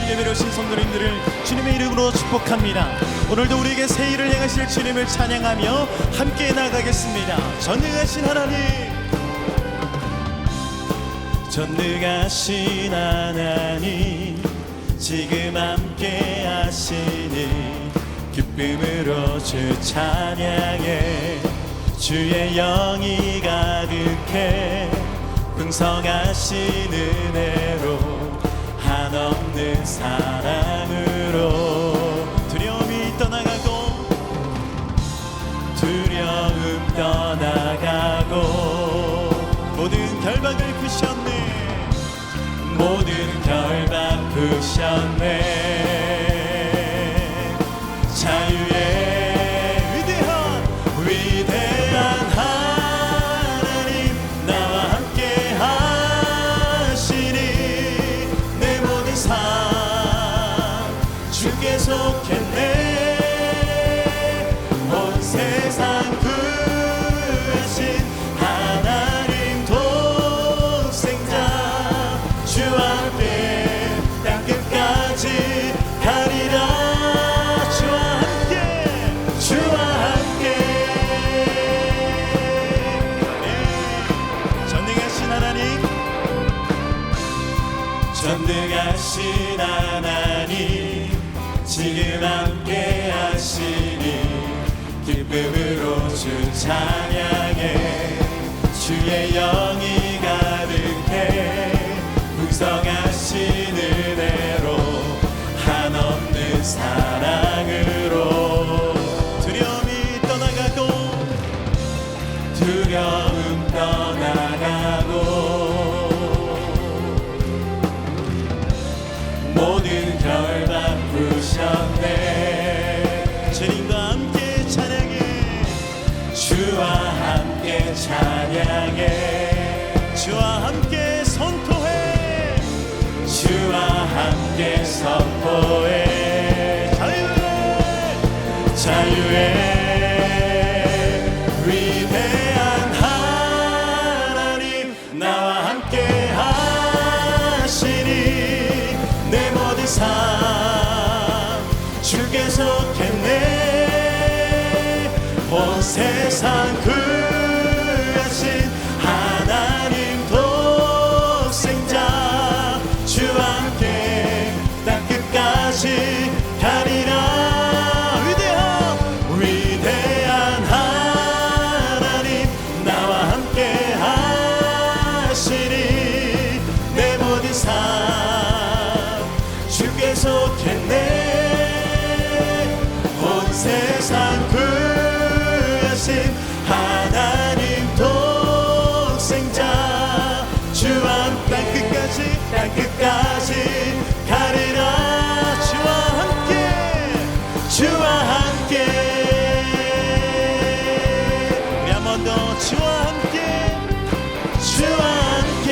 예배로 오신 성도님들을 주님의 이름으로 축복합니다. 오늘도 우리에게 새 일을 행하실 주님을 찬양하며 함께 나가겠습니다. 전능하신 하나님, 전능하신 하나님, 지금 함께 하시니 기쁨으로 주 찬양해. 주의 영이 가득해 풍성하신 은혜로 한없는 사랑으로 두려움이 떠나가고 모든 결박을 푸셨네. 모든 결박 푸셨네. 자유의 위대한 하나님, 나와 함께 하시니 내 모든 삶 주께 속했네. 온 세상 구하신 하나님 독생자, 주와 함께 땅끝까지 가리라. 전능하신 하나님, 지금 함께 하시니 기쁨으로 주 찬양해. 주의 영이 가득해 풍성하신 은혜로 한없는 사랑으로 두려움 떠나가고 모든 결박 푸셨네. 주님과 함께 찬양해. 주와 함께 찬양해. 주와 함께 선포해. 주와 함께 선포해. 자유의 위대한 하나님, 나와 함께 하시니 내 모든 삶 주께 속했네. 온 세상 구하신 하나님 독생자, 주와 함께 땅끝까지 가리라. 위대한 하나님, 나와 함께 하시니 내 모든 삶 주께 속했네. 온 세상 구하신 하나님 독생자, 주와 땅끝까지 가리라. 주와 함께 우리 한 번 더. 주와 함께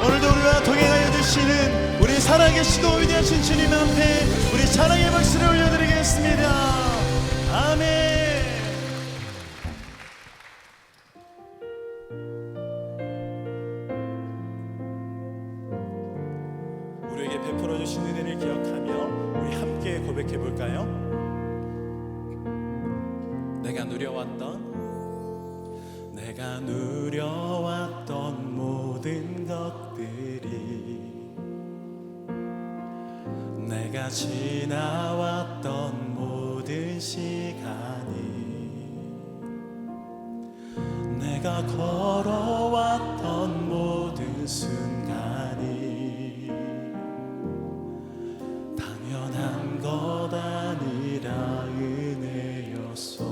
오늘도 우리와 동행하여 주시는 우리 살아계시고 위대하신 주님 앞에 우리 사랑의 박수를 올려드리겠습니다. 아멘. 우리에게 베풀어 주신 은혜를 기억하며 우리 함께 고백해 볼까요? 내가 누려왔던 모든 것들이, 내가 지나왔던 모든 시간이, 내가 걸어왔던 모든 순간이 당연한 것 아니라 은혜였소.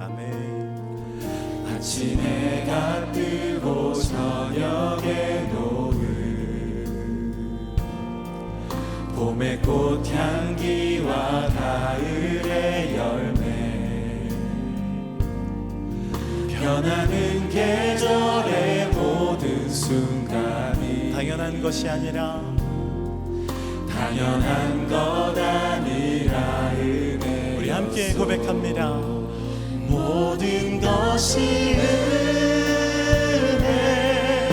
아멘. 아침에 해가 뜨고 저녁에 노을, 봄의 꽃향기와 가을의 열매, 변하는 계절의 모든 순간이 당연한 것이 아니라 은혜. 우리 함께 고백합니다. 모든 것이 은혜,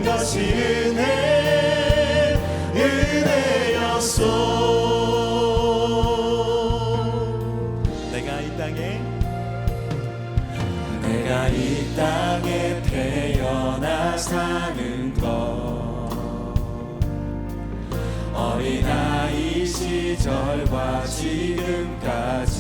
것이 은혜였소. 내가 이 땅에 태어나 사는 것, 어린아이 시절과 지금까지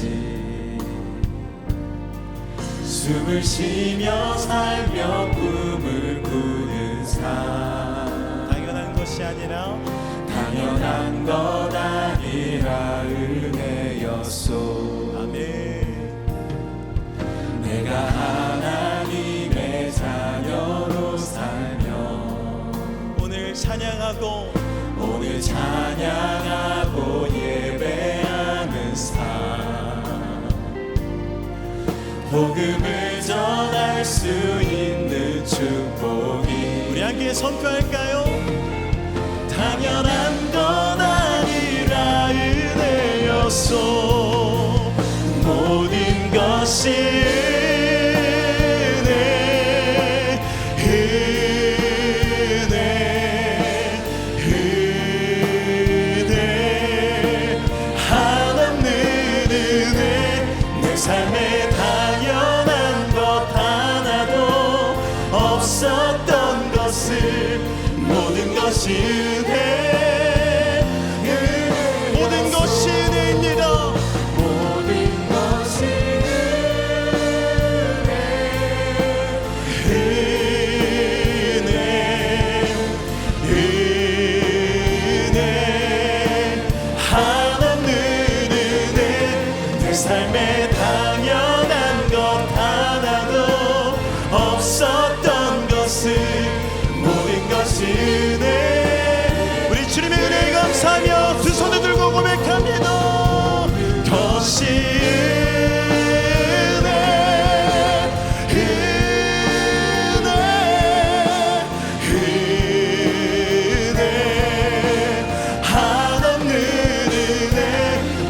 숨을 쉬며 살며 꿈을 꾸는 삶, 당연한 것이 아니라 은혜였소. 아멘. 내가 하나님의 자녀로 살며 오늘 찬양하고 예배하는 삶, 복음을 전할 수 있는 축복이, 우리 함께 선포할까요? 당연한 건 아니라 은혜였소. 모든 것이 삶에 당연한 것 하나도 없었던 것을, 모든 것이 은혜, 모든 것이 은혜입니다. 모든 것이 은혜, 한없는 은혜. 내 삶에 당연한 것 하나도 없었던 것을, 모든 것이 은혜. 우리 주님의 은혜에 감사하며 두 손을 들고 고백합니다. 것이 은혜, 한없는 은혜.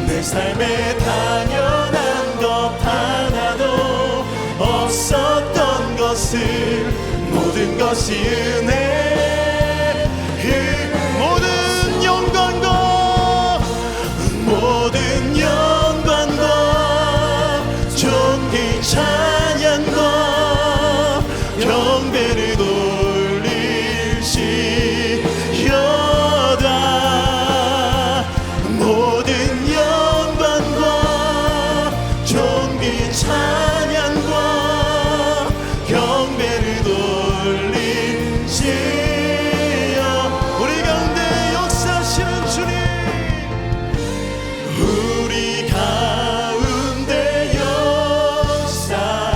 내 삶에 당연한 것 하나도 없었던 것을, 모든 것이 은혜. 모든 영광과 존귀 찬양과 경배를 돌릴지어다. 모든 영광과 존귀 찬양과 경배를 돌릴지어. 우리 가운데 역사하시는 주님, 우리 가운데 역사하신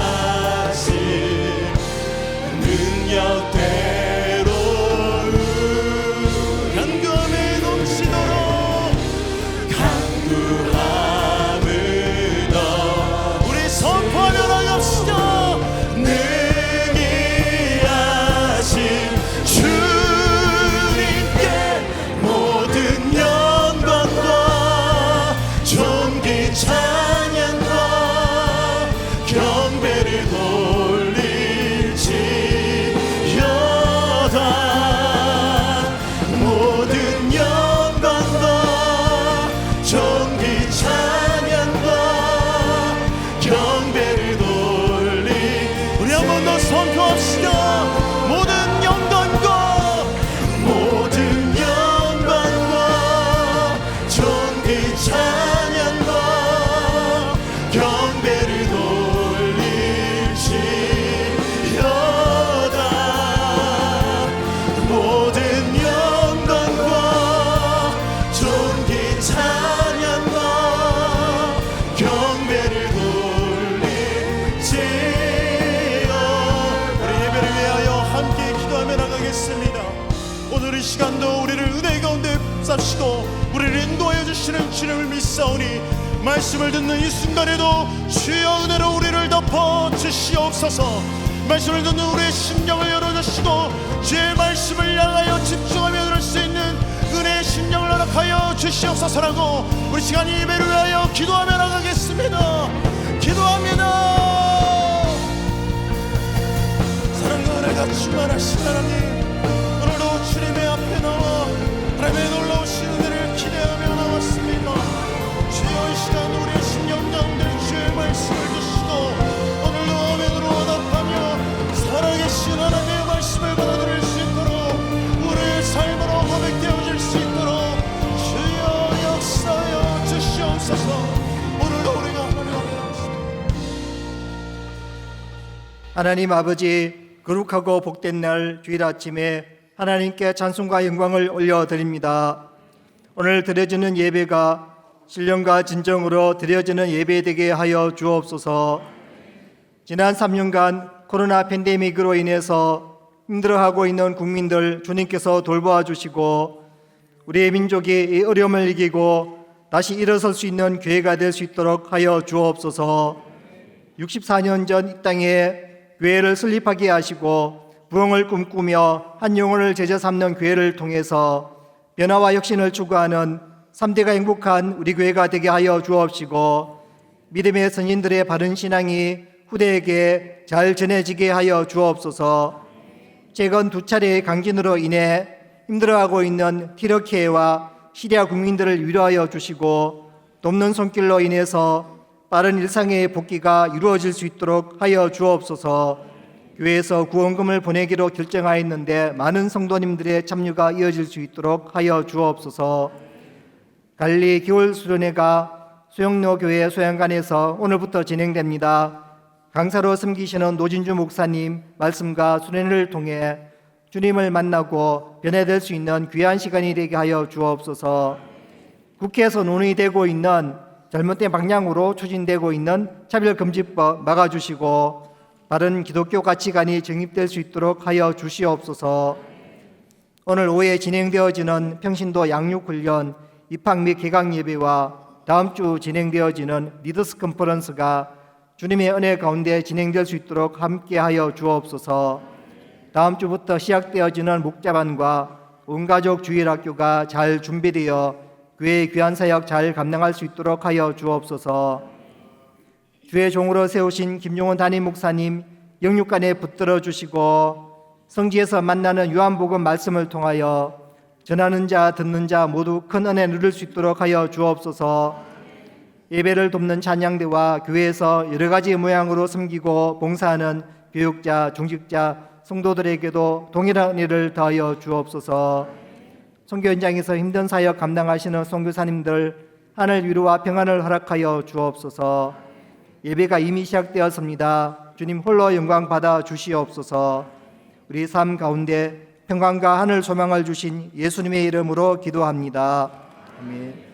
능력대로 강구함이 넘치도록, 강구함을 넣어 우리 선포하며 나갑시다. 능히 하신 주님께 모든 영광과 존귀 찬양과 경배를 돌릴지어다. 모든 영광과 존귀 찬양과 경배를 돌리. 우리 한 번 더 선포합시다. 모든 영광과 존귀 찬양과 경배를 돌릴지어다. 모든 영광과 존귀 찬양과 경배를 돌릴지어. 우리 예배를 위하여 함께 기도하며 나가겠습니다. 오늘 이 시간도 우리를 은혜 가운데 쌉시고 우리를 인도하여 주시는 주님을 믿사오니, 말씀을 듣는 이 순간에도 주여 은혜로 우리를 덮어 주시옵소서. 말씀을 듣는 우리의 심령을 열어주시고 주의 말씀을 향하여 집중하며 들을 수 있는 은혜의 심령을 허락하여 주시옵소서라고 우리 시간 예배를 위하여 기도하며 나가겠습니다. 기도합니다. 사랑과 은혜가 충만하신 하나님, 하나님 아버지, 거룩하고 복된 날 주일 아침에 하나님께 찬송과 영광을 올려드립니다. 오늘 드려지는 예배가 신령과 진정으로 드려지는 예배 되게 하여 주옵소서. 지난 3년간 코로나 팬데믹으로 인해서 힘들어하고 있는 국민들 주님께서 돌보아 주시고 우리의 민족이 이 어려움을 이기고 다시 일어설 수 있는 교회가 될 수 있도록 하여 주옵소서. 64년 전 이 땅에 교회를 설립하게 하시고 부흥을 꿈꾸며 한 영혼을 제자 삼는 교회를 통해서 변화와 혁신을 추구하는 3대가 행복한 우리 교회가 되게 하여 주옵시고 믿음의 선인들의 바른 신앙이 후대에게 잘 전해지게 하여 주옵소서. 최근 2차례의 강진으로 인해 힘들어하고 있는 티르키예와 시리아 국민들을 위로하여 주시고 돕는 손길로 인해서 빠른 일상의 복귀가 이루어질 수 있도록 하여 주옵소서. 교회에서 구원금을 보내기로 결정하였는데 많은 성도님들의 참여가 이어질 수 있도록 하여 주옵소서. 갈리 겨울 수련회가 수영로 교회 소양관에서 오늘부터 진행됩니다. 강사로 섬기시는 노진주 목사님 말씀과 수련회를 통해 주님을 만나고 변화될 수 있는 귀한 시간이 되게 하여 주옵소서. 국회에서 논의되고 있는 잘못된 방향으로 추진되고 있는 차별금지법 막아주시고 바른 기독교 가치관이 정립될 수 있도록 하여 주시옵소서. 오늘 오후에 진행되어지는 평신도 양육훈련 입학 및 개강 예배와 다음 주 진행되어지는 리더스 컨퍼런스가 주님의 은혜 가운데 진행될 수 있도록 함께하여 주옵소서. 다음 주부터 시작되어지는 목자반과 온가족 주일학교가 잘 준비되어 교회의 귀한 사역 잘 감당할 수 있도록 하여 주옵소서. 주의 종으로 세우신 김용원 담임 목사님 영육간에 붙들어 주시고 성지에서 만나는 요한복음 말씀을 통하여 전하는 자 듣는 자 모두 큰 은혜 누릴 수 있도록 하여 주옵소서. 예배를 돕는 찬양대와 교회에서 여러 가지 모양으로 섬기고 봉사하는 교육자, 중직자, 성도들에게도 동일한 은혜를 더하여 주옵소서. 선교 현장에서 힘든 사역 감당하시는 선교사님들 하늘 위로와 평안을 허락하여 주옵소서. 예배가 이미 시작되었습니다. 주님 홀로 영광 받아 주시옵소서. 우리 삶 가운데 평강과 하늘 소망을 주신 예수님의 이름으로 기도합니다. 아멘.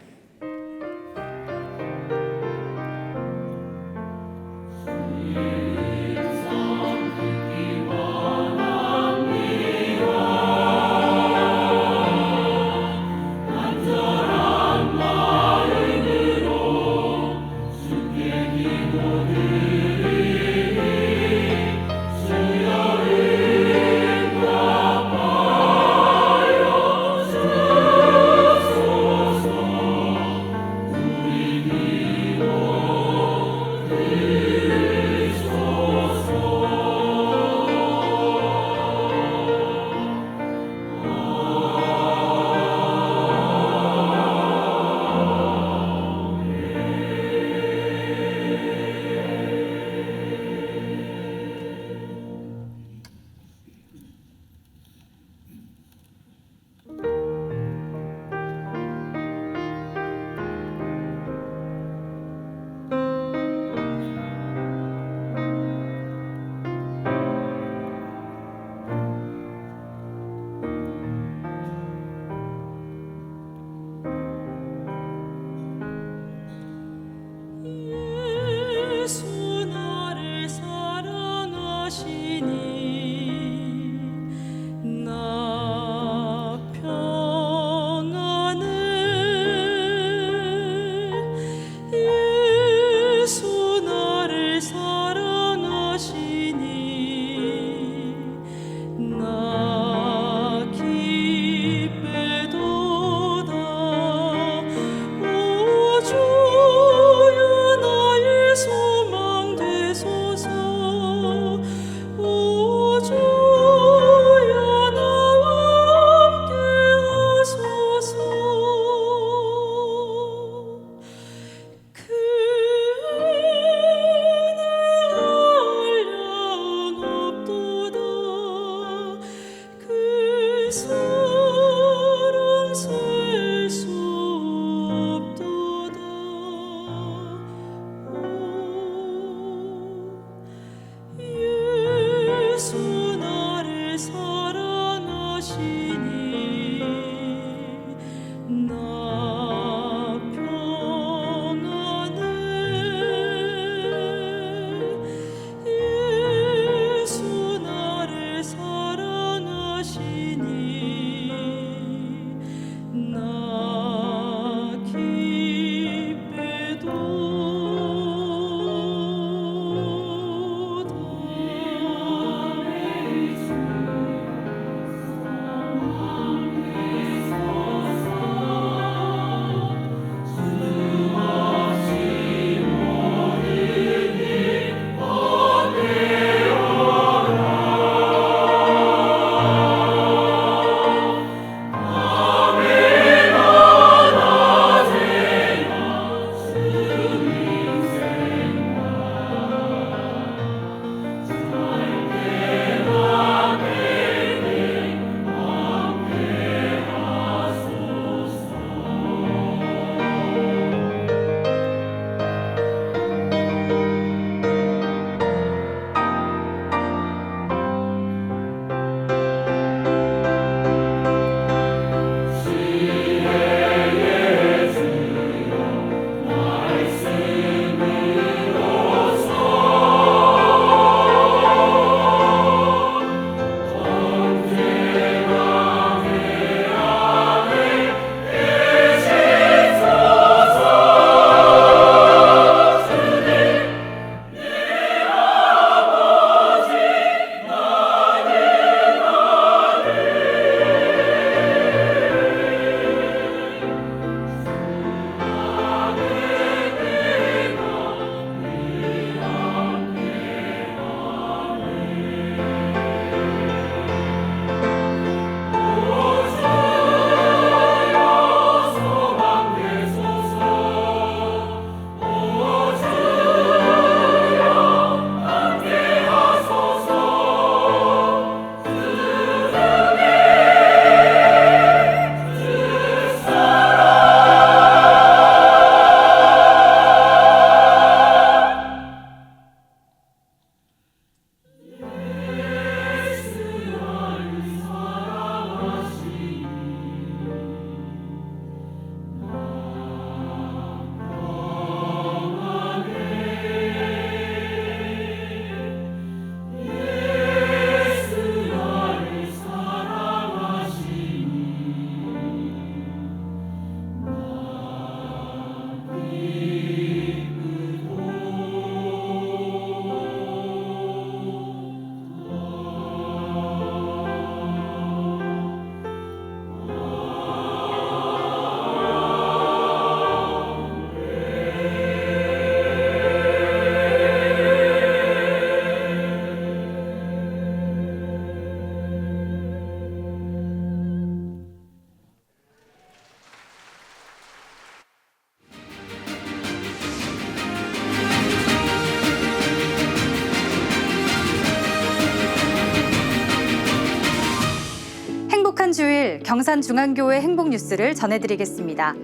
주일 경산중앙교회 행복 뉴스를 전해드리겠습니다.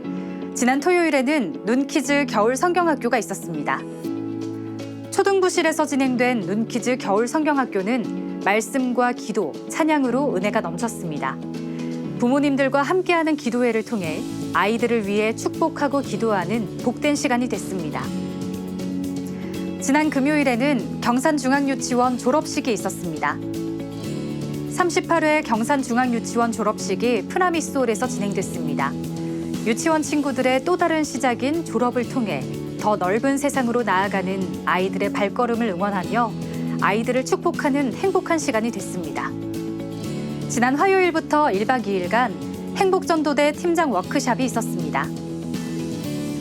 지난 토요일에는 눈키즈 겨울 성경학교가 있었습니다. 초등부실에서 진행된 눈키즈 겨울 성경학교는 말씀과 기도, 찬양으로 은혜가 넘쳤습니다. 부모님들과 함께하는 기도회를 통해 아이들을 위해 축복하고 기도하는 복된 시간이 됐습니다. 지난 금요일에는 경산중앙유치원 졸업식이 있었습니다. 38회 경산중앙유치원 졸업식이 프나미스홀에서 진행됐습니다. 유치원 친구들의 또 다른 시작인 졸업을 통해 더 넓은 세상으로 나아가는 아이들의 발걸음을 응원하며 아이들을 축복하는 행복한 시간이 됐습니다. 지난 화요일부터 1박 2일간 행복전도대 팀장 워크숍이 있었습니다.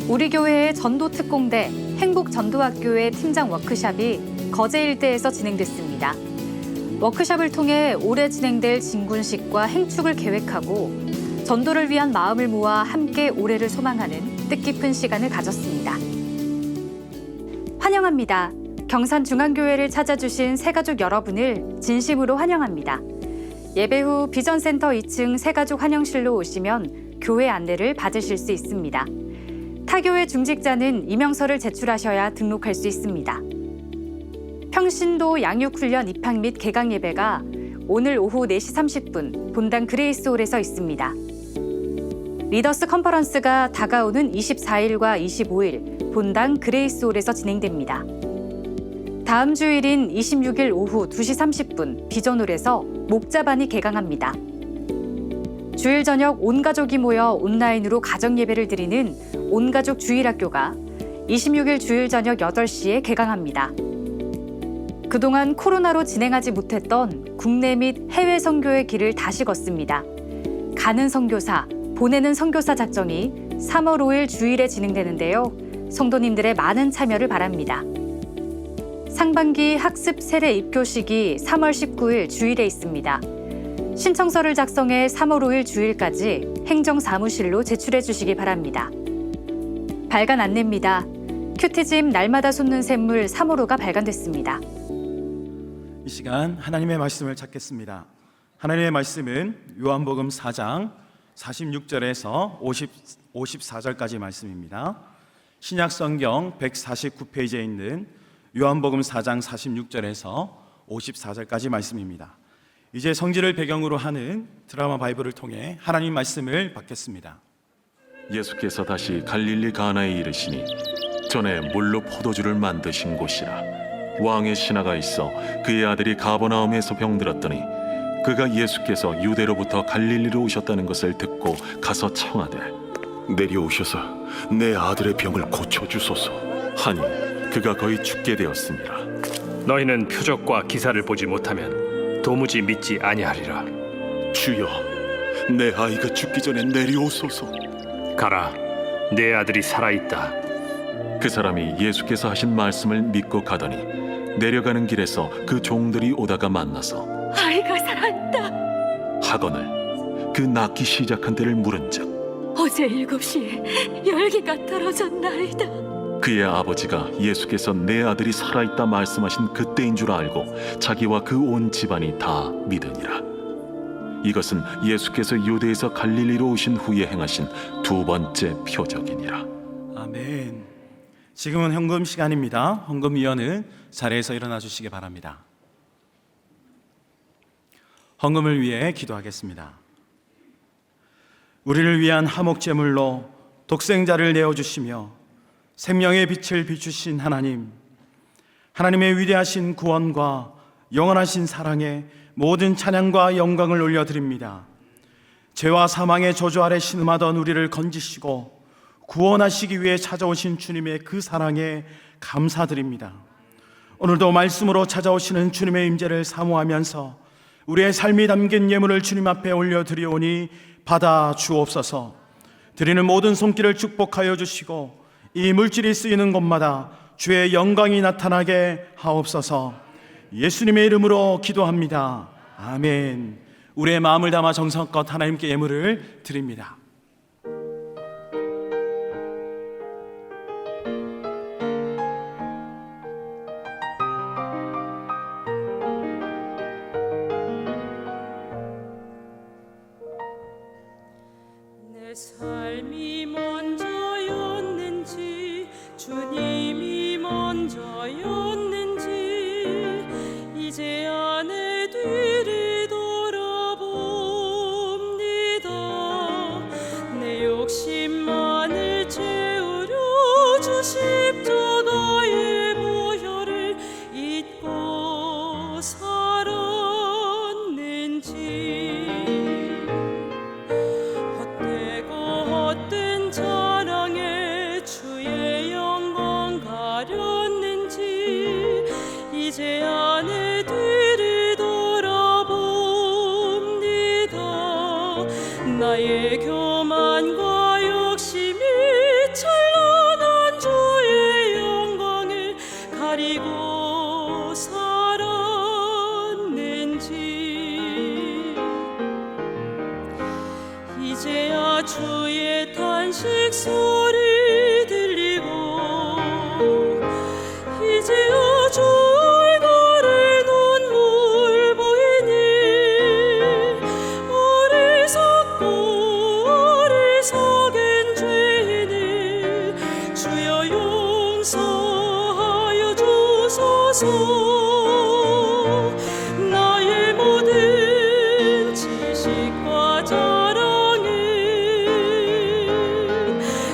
우리 교회의 전도특공대 행복전도학교의 팀장 워크숍이 거제 일대에서 진행됐습니다. 워크숍을 통해 올해 진행될 진군식과 행축을 계획하고 전도를 위한 마음을 모아 함께 올해를 소망하는 뜻깊은 시간을 가졌습니다. 환영합니다. 경산중앙교회를 찾아주신 새가족 여러분을 진심으로 환영합니다. 예배 후 비전센터 2층 새가족 환영실로 오시면 교회 안내를 받으실 수 있습니다. 타교회 중직자는 이명서를 제출하셔야 등록할 수 있습니다. 평신도 양육훈련 입학 및 개강 예배가 오늘 오후 4시 30분 본당 그레이스홀에서 있습니다. 리더스 컨퍼런스가 다가오는 24일과 25일 본당 그레이스홀에서 진행됩니다. 다음 주일인 26일 오후 2시 30분 비전홀에서 목자반이 개강합니다. 주일 저녁 온 가족이 모여 온라인으로 가정 예배를 드리는 온가족 주일학교가 26일 주일 저녁 8시에 개강합니다. 그동안 코로나로 진행하지 못했던 국내 및 해외 선교의 길을 다시 걷습니다. 가는 선교사, 보내는 선교사 작정이 3월 5일 주일에 진행되는데요. 성도님들의 많은 참여를 바랍니다. 상반기 학습 세례 입교식이 3월 19일 주일에 있습니다. 신청서를 작성해 3월 5일 주일까지 행정사무실로 제출해 주시기 바랍니다. 발간 안내입니다. 큐티즘 날마다 솟는 샘물 3호로가 발간됐습니다. 이 시간 하나님의 말씀을 찾겠습니다. 하나님의 말씀은 요한복음 4장 46절에서 54절까지 말씀입니다. 신약성경 149페이지에 있는 요한복음 4장 46절에서 54절까지 말씀입니다. 이제 성지를 배경으로 하는 드라마 바이블을 통해 하나님 말씀을 받겠습니다. 예수께서 다시 갈릴리 가나에 이르시니 전에 물로 포도주를 만드신 곳이라. 왕의 신하가 있어 그의 아들이 가버나움에서 병들었더니 그가 예수께서 유대로부터 갈릴리로 오셨다는 것을 듣고 가서 청하되 내려오셔서 내 아들의 병을 고쳐주소서. 하니 그가 거의 죽게 되었습니다. 너희는 표적과 기사를 보지 못하면 도무지 믿지 아니하리라. 주여, 내 아이가 죽기 전에 내려오소서. 가라, 내 아들이 살아있다. 그 사람이 예수께서 하신 말씀을 믿고 가더니 내려가는 길에서 그 종들이 오다가 만나서 아이가 살았다. 하거늘 그 낳기 시작한 때를 물은즉 어제 7시에 열기가 떨어졌나이다. 그의 아버지가 예수께서 내 아들이 살아있다 말씀하신 그때인 줄 알고 자기와 그 온 집안이 다 믿으니라. 이것은 예수께서 유대에서 갈릴리로 오신 후에 행하신 두 번째 표적이니라. 아멘. 지금은 헌금 시간입니다. 헌금위원은 자리에서 일어나 주시기 바랍니다. 헌금을 위해 기도하겠습니다. 우리를 위한 화목제물로 독생자를 내어주시며 생명의 빛을 비추신 하나님, 하나님의 위대하신 구원과 영원하신 사랑에 모든 찬양과 영광을 올려드립니다. 죄와 사망의 저주 아래 신음하던 우리를 건지시고 구원하시기 위해 찾아오신 주님의 그 사랑에 감사드립니다. 오늘도 말씀으로 찾아오시는 주님의 임재를 사모하면서 우리의 삶이 담긴 예물을 주님 앞에 올려드리오니 받아 주옵소서. 드리는 모든 손길을 축복하여 주시고 이 물질이 쓰이는 곳마다 주의 영광이 나타나게 하옵소서. 예수님의 이름으로 기도합니다. 아멘. 우리의 마음을 담아 정성껏 하나님께 예물을 드립니다. 내 삶이 먼저였는지 주님이 먼저였는지 이제야 내 뒤를 돌아봅니다. 내 욕심만을 채우려 주 십자가의 보혈을 잊고 살았는지 헛되고 헛된 자랑에 주의 영광 가렸는지 이제야 내 뒤를 돌아봅니다. 나의 교만과 욕심이 찬란한 주의 영광을 가리고 살았는지 이제야 주의 탄식 소리 들리고 이제야 주 얼굴에 눈물 보이니 어리석고 어리석은 죄인을 주여 용서하여 주소서. 나의 모든 지식과 자랑은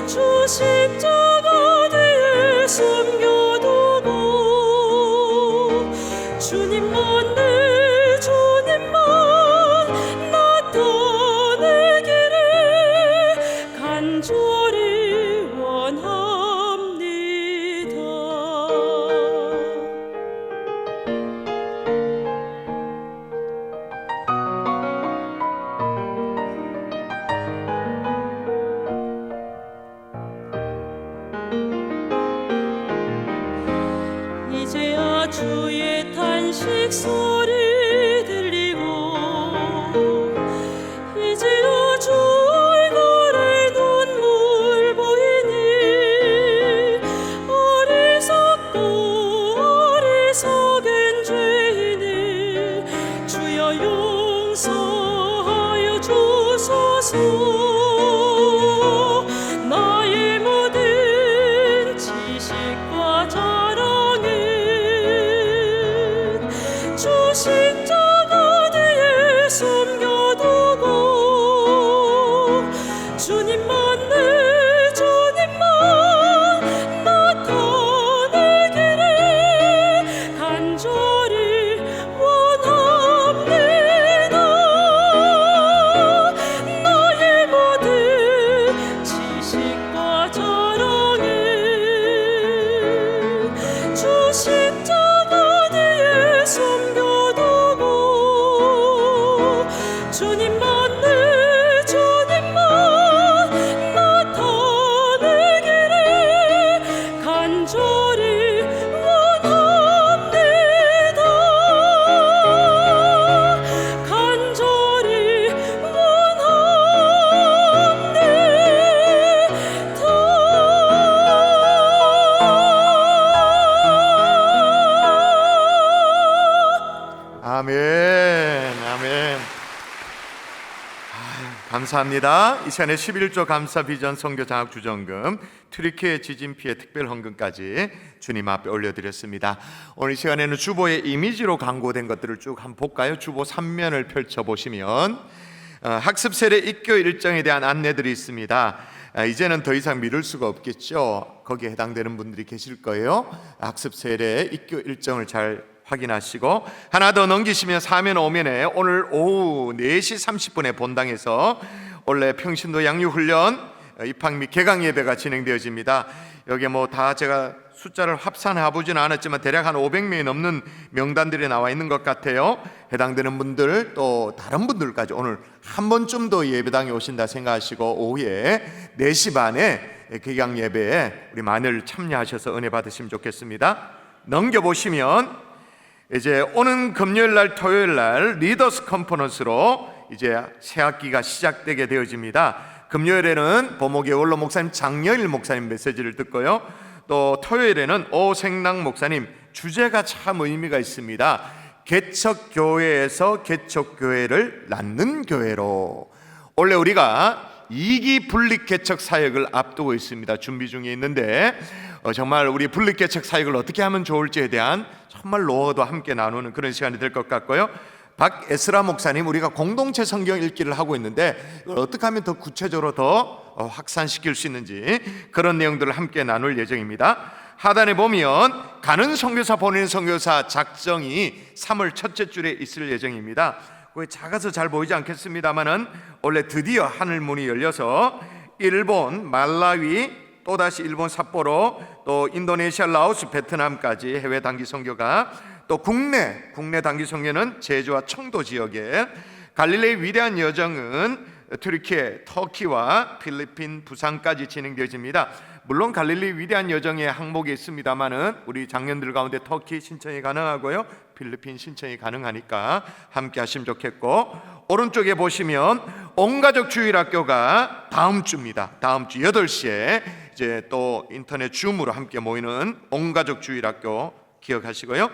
주 십자가 뒤에 숨겨두고 주님만 내 주님만 나타내기를 간절히 원합니다. 이제야 주의 탄식 소리 들리고 이제야 주 얼굴에 눈물 보이니 어리석고 어리석은 죄인을 주여 용서하여 주소서. 나의 모든 지식과 자랑은 주 십자가 뒤에 숨겨두고 주님만 내 주님만 나타내기를 간절히 원합니다. 나의 모든 지식과 자랑은 주 십자가 뒤에 숨겨두고 주님만 내 주님만 나타내기를 간절히 원합니다. 간절히 원합니다. 아멘, 아멘. 감사합니다. 이 시간에 11조 감사 비전 선교 장학 주전금, 튀르키예 지진 피해 특별 헌금까지 주님 앞에 올려드렸습니다. 오늘 이 시간에는 주보의 이미지로 광고된 것들을 쭉 한번 볼까요? 주보 3면을 펼쳐보시면 학습 세례 입교 일정에 대한 안내들이 있습니다. 이제는 더 이상 미룰 수가 없겠죠. 거기에 해당되는 분들이 계실 거예요. 학습 세례 입교 일정을 잘 확인하시고 하나 더 넘기시면 4면 5면에 오늘 오후 4시 30분에 본당에서 원래 평신도 양육훈련 입학 및 개강 예배가 진행되어집니다. 여기 뭐 다 제가 숫자를 합산해 보지는 않았지만 대략 한 500명이 넘는 명단들이 나와 있는 것 같아요. 해당되는 분들 또 다른 분들까지 오늘 한 번쯤 더 예배당에 오신다 생각하시고 오후에 4시 반에 개강 예배에 우리 많이들 참여하셔서 은혜 받으시면 좋겠습니다. 넘겨보시면 이제 오는 금요일 날 토요일 날 리더스 컨퍼런스로 이제 새 학기가 시작되게 되어집니다. 금요일에는 보목의 원로 목사님 장여일 목사님 메시지를 듣고요. 또 토요일에는 오생랑 목사님 주제가 참 의미가 있습니다. 개척교회에서 개척교회를 낳는 교회로. 원래 우리가 2기 분립개척 사역을 앞두고 있습니다. 준비 중에 있는데 정말 우리 분립개척 사역을 어떻게 하면 좋을지에 대한 정말 노하우도 함께 나누는 그런 시간이 될 것 같고요. 박에스라 목사님, 우리가 공동체 성경 읽기를 하고 있는데 이걸 어떻게 하면 더 구체적으로 더 확산시킬 수 있는지 그런 내용들을 함께 나눌 예정입니다. 하단에 보면 가는 선교사 보내는 선교사 작정이 3월 첫째 줄에 있을 예정입니다. 거기 작아서 잘 보이지 않겠습니다만은 원래 드디어 하늘문이 열려서 일본, 말라위, 또다시 일본 삿포로, 또 인도네시아, 라오스, 베트남까지 해외 단기 선교가, 또 국내 단기 선교는 제주와 청도 지역에, 갈릴레이 위대한 여정은 튀르키예, 터키와 필리핀, 부산까지 진행되어집니다. 물론 갈릴리 위대한 여정에 항목이 있습니다만은 우리 장년들 가운데 터키 신청이 가능하고요, 필리핀 신청이 가능하니까 함께 하시면 좋겠고, 오른쪽에 보시면 온가족 주일학교가 다음 주입니다. 다음 주 8시에 이제 또 인터넷 줌으로 함께 모이는 온가족 주일학교 기억하시고요.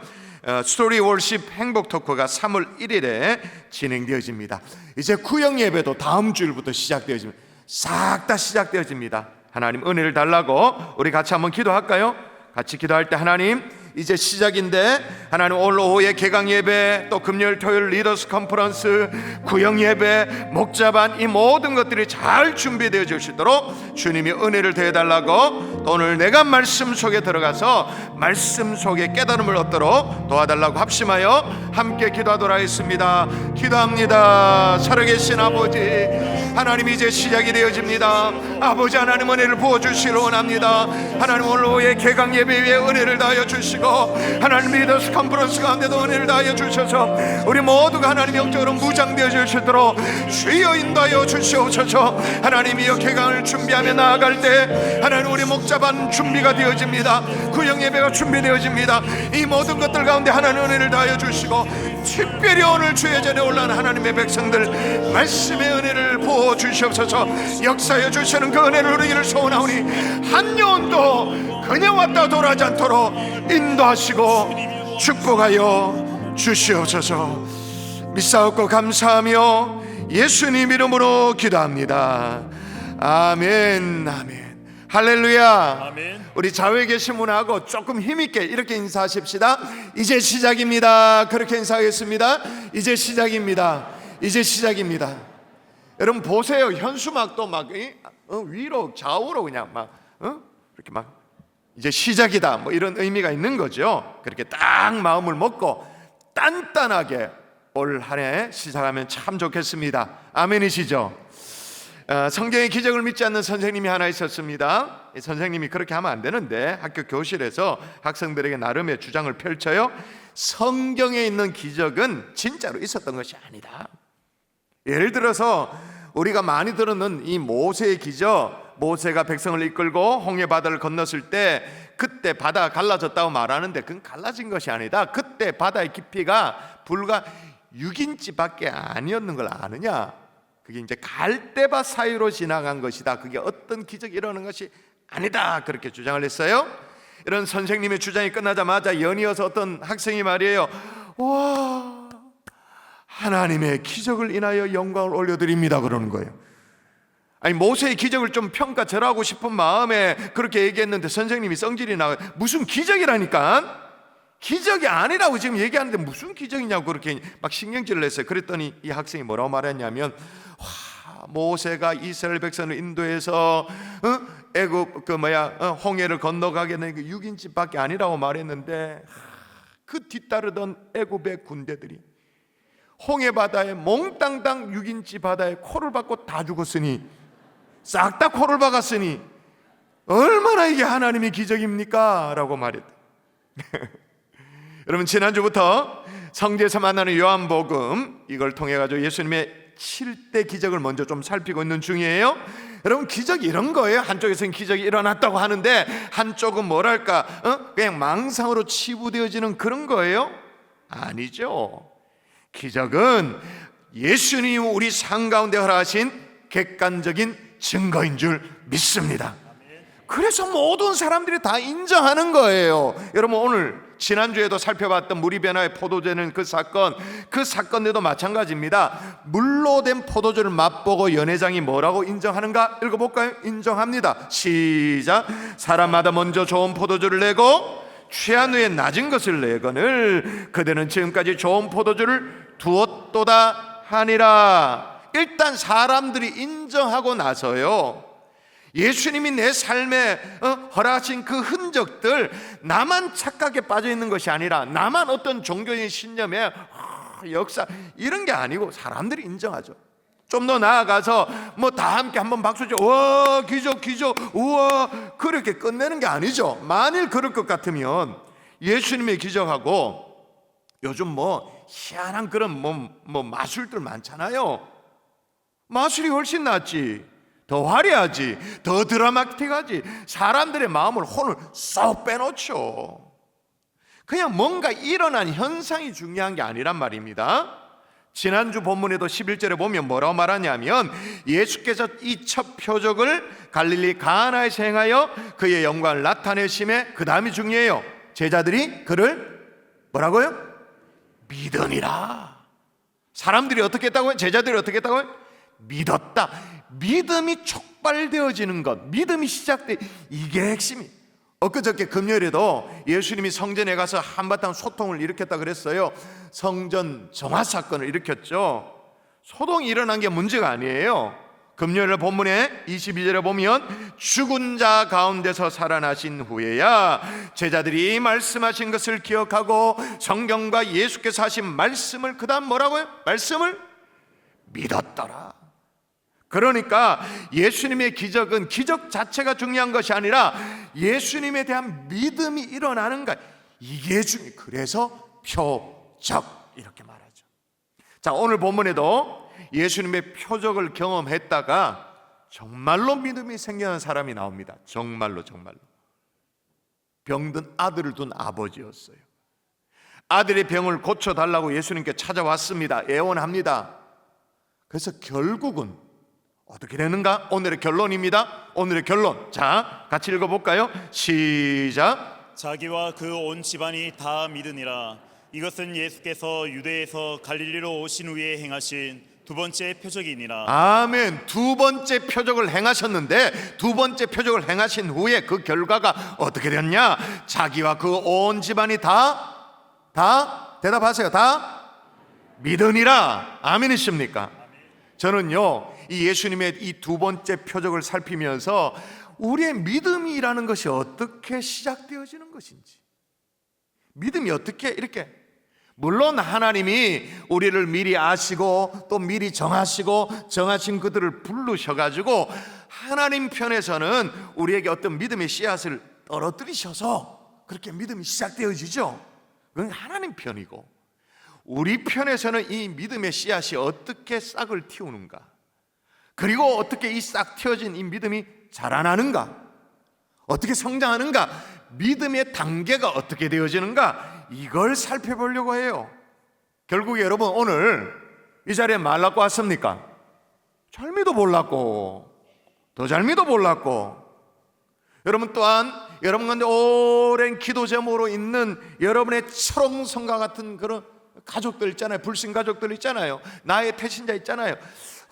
스토리 월십 행복 토크가 3월 1일에 진행되어집니다. 이제 구역 예배도 다음 주일부터 시작되어집니다. 싹 다 시작되어집니다. 하나님 은혜를 달라고 우리 같이 한번 기도할까요? 같이 기도할 때 하나님 이제 시작인데 하나님 오늘 오후에 개강 예배, 또 금요일 토요일 리더스 컨퍼런스, 구역 예배, 목자반, 이 모든 것들이 잘 준비되어 주시도록 주님이 은혜를 더해달라고, 또 오늘 내가 말씀 속에 들어가서 말씀 속에 깨달음을 얻도록 도와달라고 합심하여 함께 기도하도록 하겠습니다. 기도합니다. 살아계신 아버지 하나님, 이제 시작이 되어집니다. 아버지 하나님 은혜를 부어주시길 원합니다. 하나님 오늘 오후에 개강 예배 위에 은혜를 다하여 주시고, 하나님 리더스 컨퍼런스 가운데도 은혜를 다하여 주셔서 우리 모두가 하나님 영적으로 무장되어 주시도록 주여 인도하여 주시옵소서. 하나님이여 개강을 준비하며 나아갈 때 하나님 우리 목자반 준비가 되어집니다. 구역 예배가 준비되어집니다. 이 모든 것들 가운데 하나님 은혜를 다하여 주시고, 특별히 오늘 주의 전에 올라온 하나님의 백성들 말씀의 은혜를 부어 주시옵소서. 역사여 주시는 그 은혜를 우리를 소원하오니 한 영혼도 그냥 왔다 돌아가지 않도록 인도하시고 축복하여 주시옵소서. 믿사옵고 감사하며 예수님 이름으로 기도합니다. 아멘, 아멘, 할렐루야. 아멘. 우리 좌우에 계신 분하고 조금 힘있게 이렇게 인사하십시다. 이제 시작입니다. 그렇게 인사하겠습니다. 이제 시작입니다. 이제 시작입니다. 여러분 보세요. 현수막도 막 위로 좌우로 그냥 막 이렇게 막 이제 시작이다 뭐 이런 의미가 있는 거죠. 그렇게 딱 마음을 먹고 단단하게 올 한 해 시작하면 참 좋겠습니다. 아멘이시죠? 성경의 기적을 믿지 않는 선생님이 하나 있었습니다. 선생님이 그렇게 하면 안 되는데 학교 교실에서 학생들에게 나름의 주장을 펼쳐요. 성경에 있는 기적은 진짜로 있었던 것이 아니다. 예를 들어서 우리가 많이 들었는 이 모세의 기적, 모세가 백성을 이끌고 홍해 바다를 건넜을 때 그때 바다가 갈라졌다고 말하는데 그건 갈라진 것이 아니다. 그때 바다의 깊이가 불과 6인치밖에 아니었는 걸 아느냐? 그게 이제 갈대밭 사이로 지나간 것이다. 그게 어떤 기적이 일어나는 것이 아니다. 그렇게 주장을 했어요. 이런 선생님의 주장이 끝나자마자 연이어서 어떤 학생이 말이에요. 와, 하나님의 기적을 인하여 영광을 올려드립니다. 그러는 거예요. 아니 모세의 기적을 좀 평가절하고 싶은 마음에 그렇게 얘기했는데 선생님이 성질이 나요. 무슨 기적이라니까? 기적이 아니라고 지금 얘기하는데 무슨 기적이냐고 그렇게 막 신경질을 했어요. 그랬더니 이 학생이 뭐라고 말했냐면, 와, 모세가 이스라엘 백성을 인도해서 애굽 홍해를 건너가게 된 6인치밖에 아니라고 말했는데 그 뒤따르던 애굽의 군대들이 홍해 바다에 몽땅땅 6인치 바다에 코를 박고 다 죽었으니, 싹 다 코를 박았으니 얼마나 이게 하나님의 기적입니까? 라고 말했다. 여러분 지난주부터 성지에서 만나는 요한복음, 이걸 통해 가지고 예수님의 7대 기적을 먼저 좀 살피고 있는 중이에요. 여러분 기적이 이런 거예요. 한쪽에서는 기적이 일어났다고 하는데 한쪽은 뭐랄까 그냥 망상으로 치부되어지는 그런 거예요? 아니죠. 기적은 예수님이 우리 삶 가운데 허락하신 객관적인 증거인 줄 믿습니다. 그래서 모든 사람들이 다 인정하는 거예요. 여러분 오늘 지난주에도 살펴봤던 물이 변화의 포도주는 그 사건에도 마찬가지입니다. 물로 된 포도주를 맛보고 연회장이 뭐라고 인정하는가? 읽어볼까요? 인정합니다. 시작. 사람마다 먼저 좋은 포도주를 내고 취한 후에 낮은 것을 내거늘 그들은 지금까지 좋은 포도주를 두었도다 하니라. 일단 사람들이 인정하고 나서요, 예수님이 내 삶에 허락하신 그 흔적들, 나만 착각에 빠져 있는 것이 아니라 나만 어떤 종교적인 신념에 역사 이런 게 아니고 사람들이 인정하죠. 좀 더 나아가서 뭐 다 함께 한번 박수쳐 와 기적 우와 그렇게 끝내는 게 아니죠. 만일 그럴 것 같으면 예수님의 기적하고 요즘 뭐 희한한 그런 뭐 마술들 많잖아요. 마술이 훨씬 낫지, 더 화려하지, 더 드라마틱하지. 사람들의 마음을 혼을 쏙 빼놓죠. 그냥 뭔가 일어난 현상이 중요한 게 아니란 말입니다. 지난주 본문에도 11절에 보면 뭐라고 말하냐면 예수께서 이 첫 표적을 갈릴리 가나에서 행하여 그의 영광을 나타내심에, 그 다음이 중요해요. 제자들이 그를 뭐라고요? 믿으니라. 사람들이 어떻게 했다고요? 제자들이 어떻게 했다고요? 믿었다. 믿음이 촉발되어지는 것, 믿음이 시작돼. 이게 핵심이. 엊그저께 금요일에도 예수님이 성전에 가서 한바탕 소통을 일으켰다 그랬어요. 성전 정화 사건을 일으켰죠. 소동이 일어난 게 문제가 아니에요. 금요일 본문에 22절에 보면 죽은 자 가운데서 살아나신 후에야 제자들이 말씀하신 것을 기억하고 성경과 예수께서 하신 말씀을, 그 다음 뭐라고요? 말씀을 믿었더라. 그러니까 예수님의 기적은 기적 자체가 중요한 것이 아니라 예수님에 대한 믿음이 일어나는 것, 이게 중요해요. 그래서 표적 이렇게 말하죠. 자, 오늘 본문에도 예수님의 표적을 경험했다가 정말로 믿음이 생겨난 사람이 나옵니다. 정말로 병든 아들을 둔 아버지였어요. 아들의 병을 고쳐달라고 예수님께 찾아왔습니다. 애원합니다. 그래서 결국은 어떻게 되는가? 오늘의 결론입니다. 오늘의 결론. 자, 같이 읽어볼까요? 시작. 자기와 그 온 집안이 다 믿으니라. 이것은 예수께서 유대에서 갈릴리로 오신 후에 행하신 두 번째 표적이니라. 아멘. 두 번째 표적을 행하셨는데, 두 번째 표적을 행하신 후에 그 결과가 어떻게 됐냐? 자기와 그 온 집안이 다 대답하세요. 다 믿으니라. 아멘이십니까? 저는요, 이 예수님의 이 두 번째 표적을 살피면서 우리의 믿음이라는 것이 어떻게 시작되어지는 것인지, 믿음이 어떻게 이렇게, 물론 하나님이 우리를 미리 아시고 또 미리 정하시고 정하신 그들을 부르셔가지고 하나님 편에서는 우리에게 어떤 믿음의 씨앗을 떨어뜨리셔서 그렇게 믿음이 시작되어지죠. 그건 하나님 편이고, 우리 편에서는 이 믿음의 씨앗이 어떻게 싹을 틔우는가, 그리고 어떻게 이 싹 틔워진 이 믿음이 자라나는가, 어떻게 성장하는가, 믿음의 단계가 어떻게 되어지는가, 이걸 살펴보려고 해요. 결국 여러분, 오늘 이 자리에 말랐고 왔습니까? 잘미도 몰랐고 더 잘미도 몰랐고, 여러분 또한 여러분 가운데 오랜 기도 제목으로 있는 여러분의 철옹성과 같은 그런 가족들 있잖아요. 불신 가족들 있잖아요. 나의 태신자 있잖아요.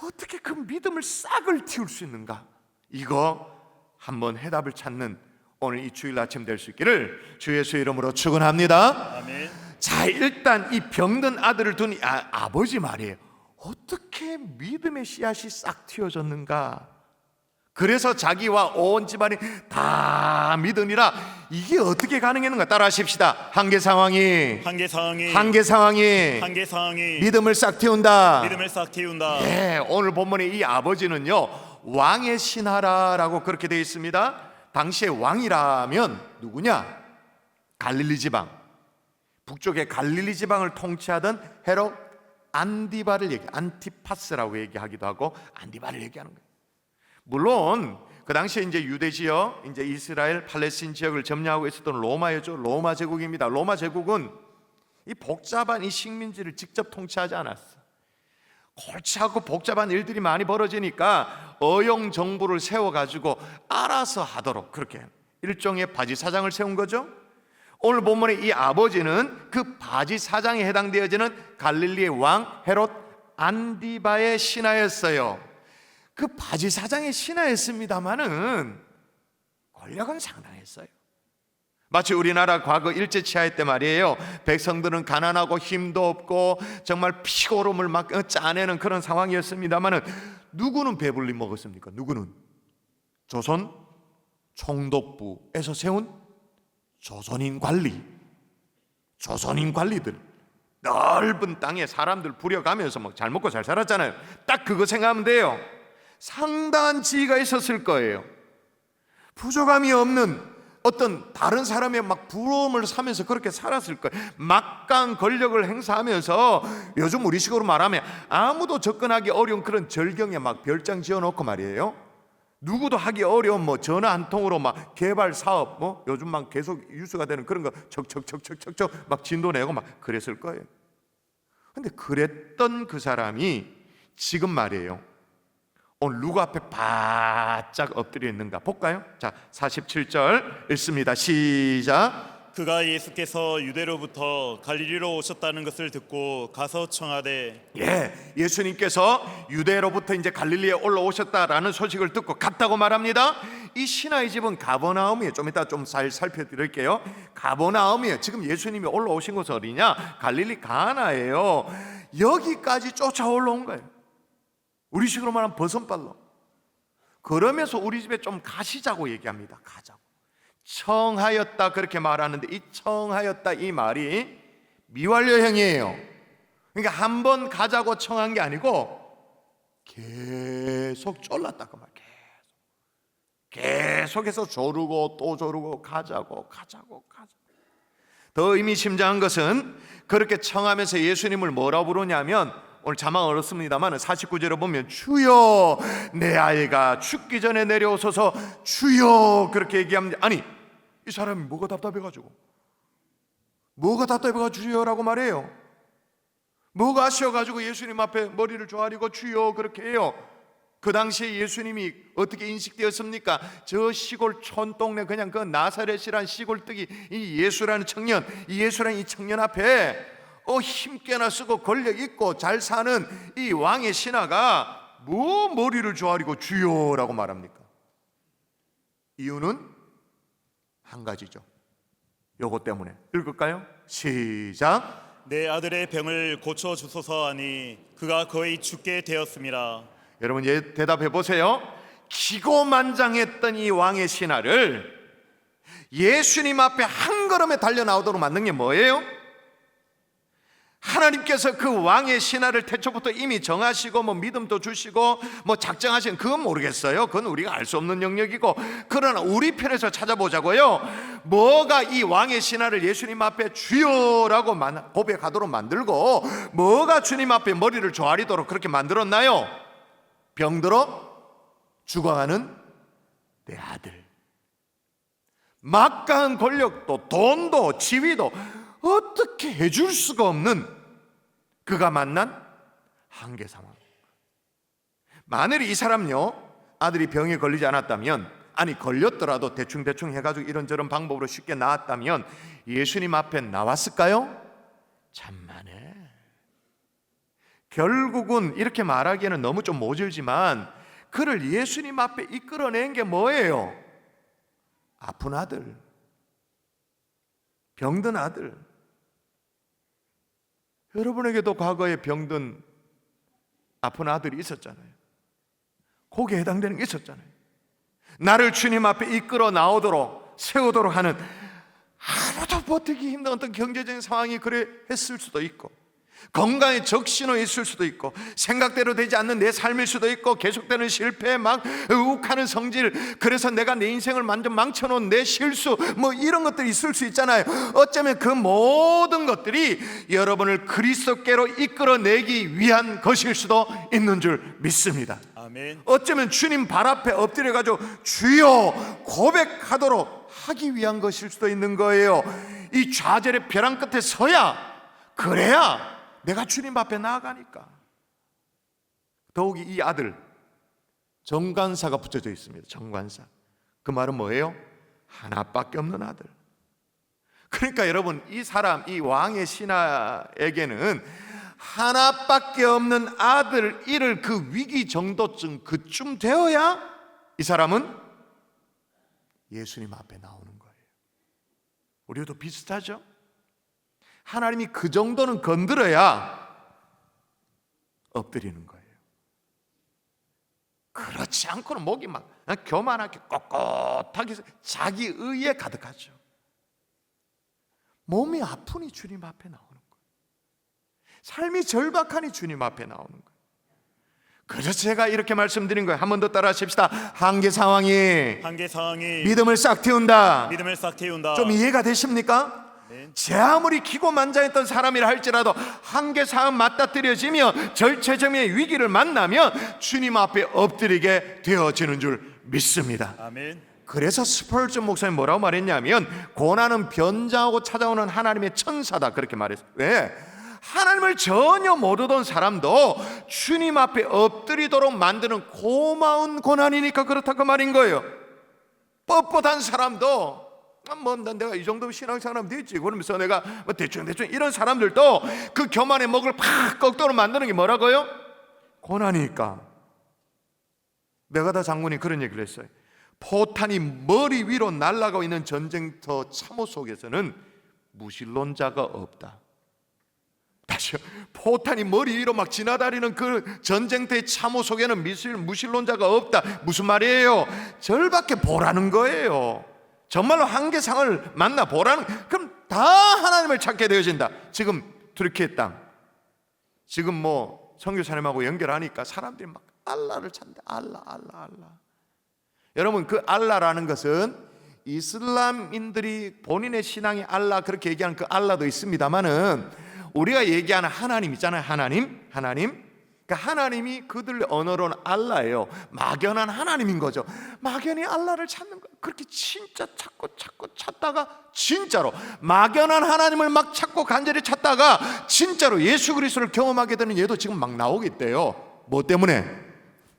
어떻게 그 믿음을 싹을 틔울 수 있는가? 이거 한번 해답을 찾는 오늘 이 주일 아침 될 수 있기를 주 예수 이름으로 축원합니다. 아멘. 자, 일단 이 병든 아들을 둔 아버지 말이에요. 어떻게 믿음의 씨앗이 싹 틔워졌는가? 그래서 자기와 온 집안이 다 믿으니라. 이게 어떻게 가능했는가? 따라하십시다. 한계 상황이 믿음을 싹 틔운다. 예, 오늘 본문의 이 아버지는요, 왕의 신하라라고 그렇게 되어 있습니다. 당시에 왕이라면 누구냐? 갈릴리 지방, 북쪽의 갈릴리 지방을 통치하던 헤롯 안디바를 안티파스라고 얘기하기도 하고 안디바를 얘기하는 거예요. 물론 그 당시에 이제 유대 지역, 이제 이스라엘 팔레스틴 지역을 점령하고 있었던 로마였죠. 로마 제국입니다. 로마 제국은 이 복잡한 이 식민지를 직접 통치하지 않았어. 골치하고 복잡한 일들이 많이 벌어지니까 어용 정부를 세워가지고 알아서 하도록 그렇게 일종의 바지사장을 세운 거죠. 오늘 본문의 이 아버지는 그 바지 사장에 해당되어지는 갈릴리의 왕 헤롯 안디바의 신하였어요. 그 바지 사장의 신하였습니다마는 권력은 상당했어요. 마치 우리나라 과거 일제치하일 때 말이에요, 백성들은 가난하고 힘도 없고 정말 피고름을 막 짜내는 그런 상황이었습니다마는 누구는 배불리 먹었습니까? 누구는? 조선 총독부에서 세운 조선인 관리들, 넓은 땅에 사람들 부려가면서 막 잘 먹고 잘 살았잖아요. 딱 그거 생각하면 돼요. 상당한 지위가 있었을 거예요. 부족함이 없는 어떤 다른 사람의 막 부러움을 사면서 그렇게 살았을 거예요. 막강 권력을 행사하면서 요즘 우리식으로 말하면 아무도 접근하기 어려운 그런 절경에 막 별장 지어놓고 말이에요, 누구도 하기 어려운 뭐 전화 한 통으로 막 개발 사업 뭐 요즘 막 계속 유수가 되는 그런 거 척척척척척 막 진도 내고 막 그랬을 거예요. 근데 그랬던 그 사람이 지금 말이에요, 오늘 누구 앞에 바짝 엎드려 있는가 볼까요? 자, 47절 읽습니다. 시작. 그가 예수께서 유대로부터 갈릴리로 오셨다는 것을 듣고 가서 청하되, 예수님께서 유대로부터 이제 갈릴리에 올라오셨다라는 소식을 듣고 갔다고 말합니다. 이 신하의 집은 가버나움이에요. 좀 이따 좀 살펴드릴게요. 가버나움이에요. 지금 예수님이 올라오신 곳은 어디냐? 갈릴리 가나예요. 여기까지 쫓아 올라온 거예요. 우리식으로 말하면 버선발로. 그러면서 우리 집에 좀 가시자고 얘기합니다. 가자고. 청하였다 그렇게 말하는데, 이 청하였다 이 말이 미완료형이에요. 그러니까 한 번 가자고 청한 게 아니고 계속 쫄랐다 그 말. 계속해서 조르고 또 조르고 가자고. 더 의미심장한 것은 그렇게 청하면서 예수님을 뭐라 부르냐면, 오늘 자막 어렵습니다만 49절에 보면 주여 내 아이가 죽기 전에 내려오소서 주여 그렇게 얘기합니다. 아니, 이 사람이 뭐가 답답해가지고 주여라고 말해요? 뭐가 아쉬워가지고 예수님 앞에 머리를 조아리고 주여 그렇게 해요? 그 당시에 예수님이 어떻게 인식되었습니까? 저 시골 촌동네 그냥 그 나사렛이란 시골뜨기 이 예수라는 청년, 이 예수라는 이 청년 앞에 힘께나 쓰고 권력 있고 잘 사는 이 왕의 신하가 뭐 머리를 조아리고 주여라고 말합니까? 이유는 한 가지죠. 요것 때문에 읽을까요? 시작. 내 아들의 병을 고쳐 주소서 하니 그가 거의 죽게 되었습니다. 여러분 대답해 보세요. 기고만장했던 이 왕의 신하를 예수님 앞에 한 걸음에 달려 나오도록 만든 게 뭐예요? 하나님께서 그 왕의 신하를 태초부터 이미 정하시고 뭐 믿음도 주시고 뭐 작정하신, 그건 모르겠어요. 그건 우리가 알 수 없는 영역이고, 그러나 우리 편에서 찾아보자고요. 뭐가 이 왕의 신하를 예수님 앞에 주여라고 고백하도록 만들고, 뭐가 주님 앞에 머리를 조아리도록 그렇게 만들었나요? 병들어 죽어가는 내 아들, 막강한 권력도 돈도 지위도 어떻게 해줄 수가 없는 그가 만난 한계 상황. 만일 이 사람요, 아들이 병에 걸리지 않았다면, 아니 걸렸더라도 대충 해가지고 이런저런 방법으로 쉽게 나았다면 예수님 앞에 나왔을까요? 참만해. 결국은 이렇게 말하기에는 너무 좀 모질지만 그를 예수님 앞에 이끌어낸 게 뭐예요? 아픈 아들, 병든 아들. 여러분에게도 과거에 병든 아픈 아들이 있었잖아요. 거기에 해당되는 게 있었잖아요. 나를 주님 앞에 이끌어 나오도록 세우도록 하는, 아무도 버티기 힘든 어떤 경제적인 상황이 그래 했을 수도 있고, 건강에 적신호 있을 수도 있고, 생각대로 되지 않는 내 삶일 수도 있고, 계속되는 실패에 막 욱하는 성질, 그래서 내가 내 인생을 완전 망쳐놓은 내 실수, 뭐 이런 것들이 있을 수 있잖아요. 어쩌면 그 모든 것들이 여러분을 그리스도께로 이끌어내기 위한 것일 수도 있는 줄 믿습니다. 아멘. 어쩌면 주님 발 앞에 엎드려가지고 주여 고백하도록 하기 위한 것일 수도 있는 거예요. 이 좌절의 벼랑 끝에 서야, 그래야 내가 주님 앞에 나아가니까. 더욱이 이 아들 정관사가 붙여져 있습니다. 정관사. 그 말은 뭐예요? 하나밖에 없는 아들. 그러니까 여러분, 이 사람, 이 왕의 신하에게는 하나밖에 없는 아들 잃을 그 위기 정도쯤 그쯤 되어야 이 사람은 예수님 앞에 나오는 거예요. 우리도 비슷하죠? 하나님이 그 정도는 건드려야 엎드리는 거예요. 그렇지 않고는 목이 막 교만하게 꼿꼿하게 자기 의에 가득하죠. 몸이 아프니 주님 앞에 나오는 거예요. 삶이 절박하니 주님 앞에 나오는 거예요. 그래서 제가 이렇게 말씀드린 거예요. 한 번 더 따라 하십시다. 한계 상황이 믿음을 싹 틔운다. 좀 이해가 되십니까? 제 아무리 기고만장했던 사람이라 할지라도 한계 상황 맞닥뜨려지며 절체절명의 위기를 만나면 주님 앞에 엎드리게 되어지는 줄 믿습니다. 아멘. 그래서 스펄전 목사님 뭐라고 말했냐면, 고난은 변장하고 찾아오는 하나님의 천사다, 그렇게 말했어요. 왜? 하나님을 전혀 모르던 사람도 주님 앞에 엎드리도록 만드는 고마운 고난이니까 그렇다, 그 말인 거예요. 뻣뻣한 사람도 내가 이 정도 신앙생활하면 되지, 그러면서 내가 대충 이런 사람들도 그 교만의 목을 팍 꺾도록 만드는 게 뭐라고요? 고난이니까. 메가다 장군이 그런 얘기를 했어요. 포탄이 머리 위로 날아가고 있는 전쟁터 참호 속에서는 무신론자가 없다. 다시요. 포탄이 머리 위로 막 지나다니는 그 전쟁터의 참호 속에는 무신론자가 없다. 무슨 말이에요? 절밖에 보라는 거예요. 정말로 한계상을 만나 보라는, 그럼 다 하나님을 찾게 되어진다. 지금 트르키예 땅, 지금 뭐 선교사님하고 연결하니까 사람들이 막 알라를 찾는다. 알라. 여러분, 그 알라라는 것은 이슬람인들이 본인의 신앙이 알라 그렇게 얘기하는 그 알라도 있습니다만은, 우리가 얘기하는 하나님 있잖아요. 하나님. 그러니까 하나님이 그들 언어로는 알라예요. 막연한 하나님인 거죠. 막연히 알라를 찾는 거예요. 그렇게 진짜 찾고 찾다가 진짜로 막연한 하나님을 막 찾고 간절히 찾다가 진짜로 예수 그리스도를 경험하게 되는 예도 지금 막 나오겠대요. 뭐 때문에?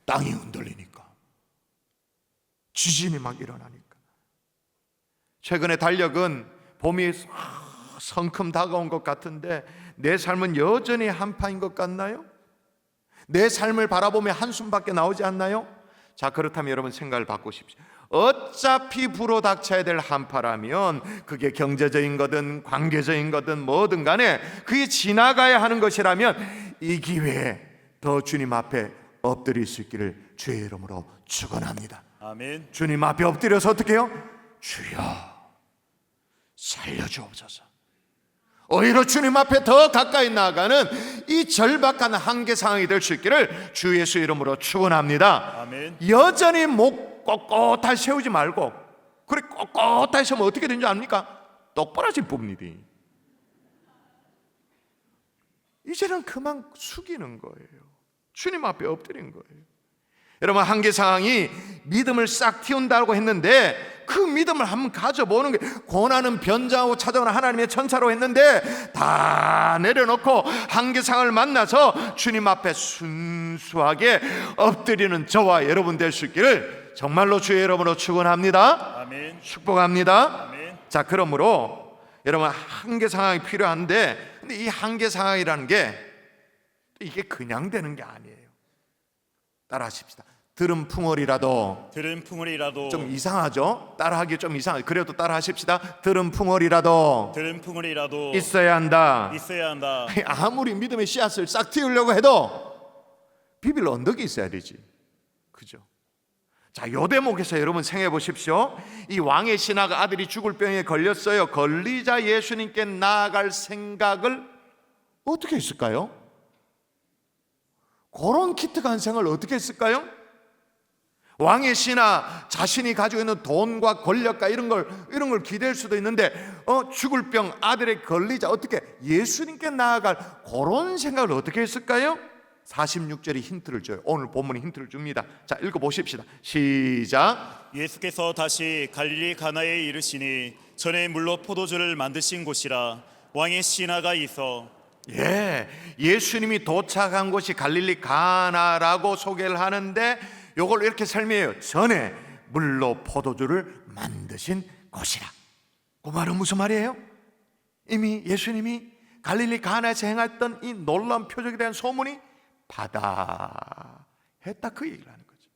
땅이 흔들리니까, 지진이 막 일어나니까. 최근에 달력은 봄이 성큼 다가온 것 같은데 내 삶은 여전히 한파인 것 같나요? 내 삶을 바라보며 한숨밖에 나오지 않나요? 자, 그렇다면 여러분 생각을 바꾸십시오. 어차피 불어닥쳐야 될 한파라면 그게 경제적인 거든 관계적인 거든 뭐든 간에 그게 지나가야 하는 것이라면 이 기회에 더 주님 앞에 엎드릴 수 있기를 주의 이름으로 축원합니다. 아멘. 주님 앞에 엎드려서 어떻게 해요? 주여 살려주옵소서. 오히려 주님 앞에 더 가까이 나아가는 이 절박한 한계 상황이 될 수 있기를 주 예수 이름으로 축원합니다. 아멘. 여전히 목 꼿꼿하게 세우지 말고, 그래 꼿꼿하게 세우면 어떻게 되는 줄 압니까? 똑바라질 뿐이지. 이제는 그만 숙이는 거예요. 주님 앞에 엎드린 거예요. 여러분, 한계 상황이 믿음을 싹 틔운다고 했는데 그 믿음을 한번 가져보는 게, 고난은 변장하고 찾아오는 하나님의 천사로 했는데 다 내려놓고 한계 상황을 만나서 주님 앞에 순수하게 엎드리는 저와 여러분 될 수 있기를 정말로 주의 이름으로 축원합니다. 아멘. 축복합니다. 아멘. 자, 그러므로 여러분, 한계 상황이 필요한데, 근데 이 한계 상황이라는 게 이게 그냥 되는 게 아니에요. 따라하십시다. 들은 풍월이라도 좀 이상하죠? 따라하기 좀 이상하죠? 그래도 따라하십시다. 들은 풍월이라도 있어야 한다. 아무리 믿음의 씨앗을 싹 틔우려고 해도 비빌 언덕이 있어야 되지, 그죠? 자, 요 대목에서 여러분 생각해 보십시오. 이 왕의 신하가 아들이 죽을 병에 걸렸어요. 걸리자 예수님께 나아갈 생각을 어떻게 했을까요? 그런 기특한 생각을 어떻게 했을까요? 왕의 신하, 자신이 가지고 있는 돈과 권력과 이런 걸 기댈 수도 있는데 죽을 병 아들에 걸리자 어떻게 예수님께 나아갈 그런 생각을 어떻게 했을까요? 46절이 힌트를 줘요. 오늘 본문이 힌트를 줍니다. 자, 읽어보십시다. 시작. 예수께서 다시 갈릴리 가나에 이르시니 전에 물로 포도주를 만드신 곳이라 왕의 신하가 있어. 예수님이 도착한 곳이 갈릴리 가나라고 소개를 하는데 요걸 이렇게 설명해요. 전에 물로 포도주를 만드신 곳이라. 그 말은 무슨 말이에요? 이미 예수님이 갈릴리 가나에서 행했던 이 놀라운 표적에 대한 소문이 바다 했다, 그 얘기를 하는 거죠.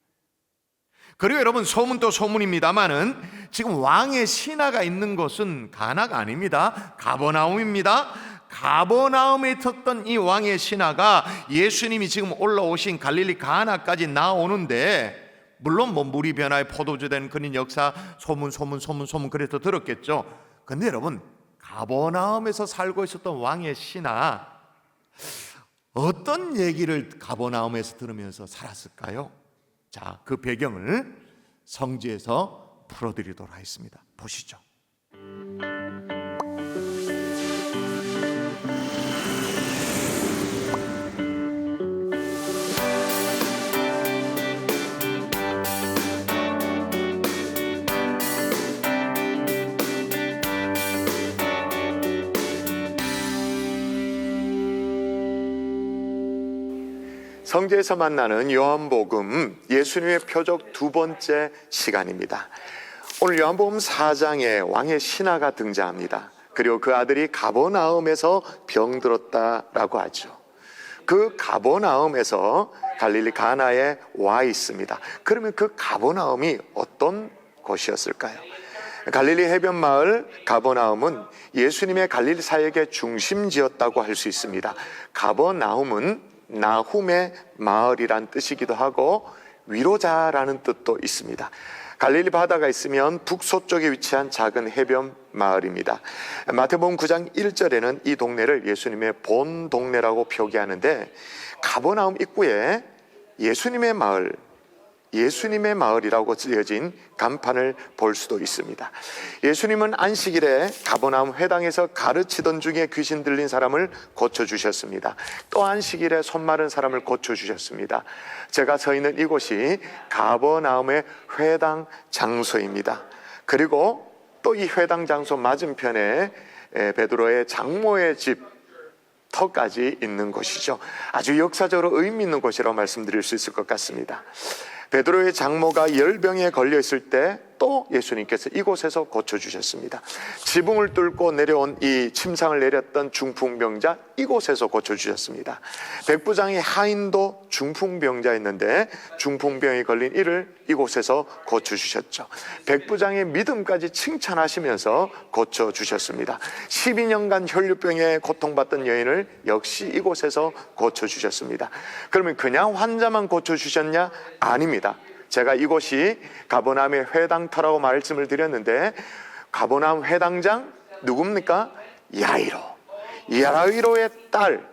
그리고 여러분, 소문도 소문입니다만은 지금 왕의 신하가 있는 곳은 가나가 아닙니다. 가버나움입니다. 가버나움에 있었던 이 왕의 신하가 예수님이 지금 올라오신 갈릴리 가나까지 나오는데, 물론 뭐 물이 변화에 포도주 된 그런 역사 소문 그래서 들었겠죠. 근데 여러분, 가버나움에서 살고 있었던 왕의 신하, 어떤 얘기를 가버나움에서 들으면서 살았을까요? 자, 그 배경을 성지에서 풀어드리도록 하겠습니다. 보시죠. 성지에서 만나는 요한복음, 예수님의 표적 두 번째 시간입니다. 오늘 요한복음 4장에 왕의 신하가 등장합니다. 그리고 그 아들이 가버나움에서 병들었다라고 하죠. 그 가버나움에서 갈릴리 가나에 와 있습니다. 그러면 그 가버나움이 어떤 곳이었을까요? 갈릴리 해변 마을 가버나움은 예수님의 갈릴리 사역의 중심지였다고 할 수 있습니다. 가버나움은 나훔의 마을이란 뜻이기도 하고 위로자라는 뜻도 있습니다. 갈릴리 바다가 있으면 북서쪽에 위치한 작은 해변 마을입니다. 마태복음 9장 1절에는 이 동네를 예수님의 본 동네라고 표기하는데, 가버나움 입구에 예수님의 마을이라고 쓰여진 간판을 볼 수도 있습니다. 예수님은 안식일에 가버나움 회당에서 가르치던 중에 귀신 들린 사람을 고쳐주셨습니다. 또 안식일에 손 마른 사람을 고쳐주셨습니다. 제가 서 있는 이곳이 가버나움의 회당 장소입니다. 그리고 또 이 회당 장소 맞은편에 베드로의 장모의 집 터까지 있는 곳이죠. 아주 역사적으로 의미 있는 곳이라고 말씀드릴 수 있을 것 같습니다. 베드로의 장모가 열병에 걸려 있을 때 또 예수님께서 이곳에서 고쳐주셨습니다. 지붕을 뚫고 내려온 이 침상을 내렸던 중풍병자, 이곳에서 고쳐주셨습니다. 백부장의 하인도 중풍병자였는데 중풍병에 걸린 이를 이곳에서 고쳐주셨죠. 백부장의 믿음까지 칭찬하시면서 고쳐주셨습니다. 12년간 혈류병에 고통받던 여인을 역시 이곳에서 고쳐주셨습니다. 그러면 그냥 환자만 고쳐주셨냐? 아닙니다. 제가 이곳이 가버나움의 회당터라고 말씀을 드렸는데, 가버나움 회당장 누굽니까? 야이로의 딸,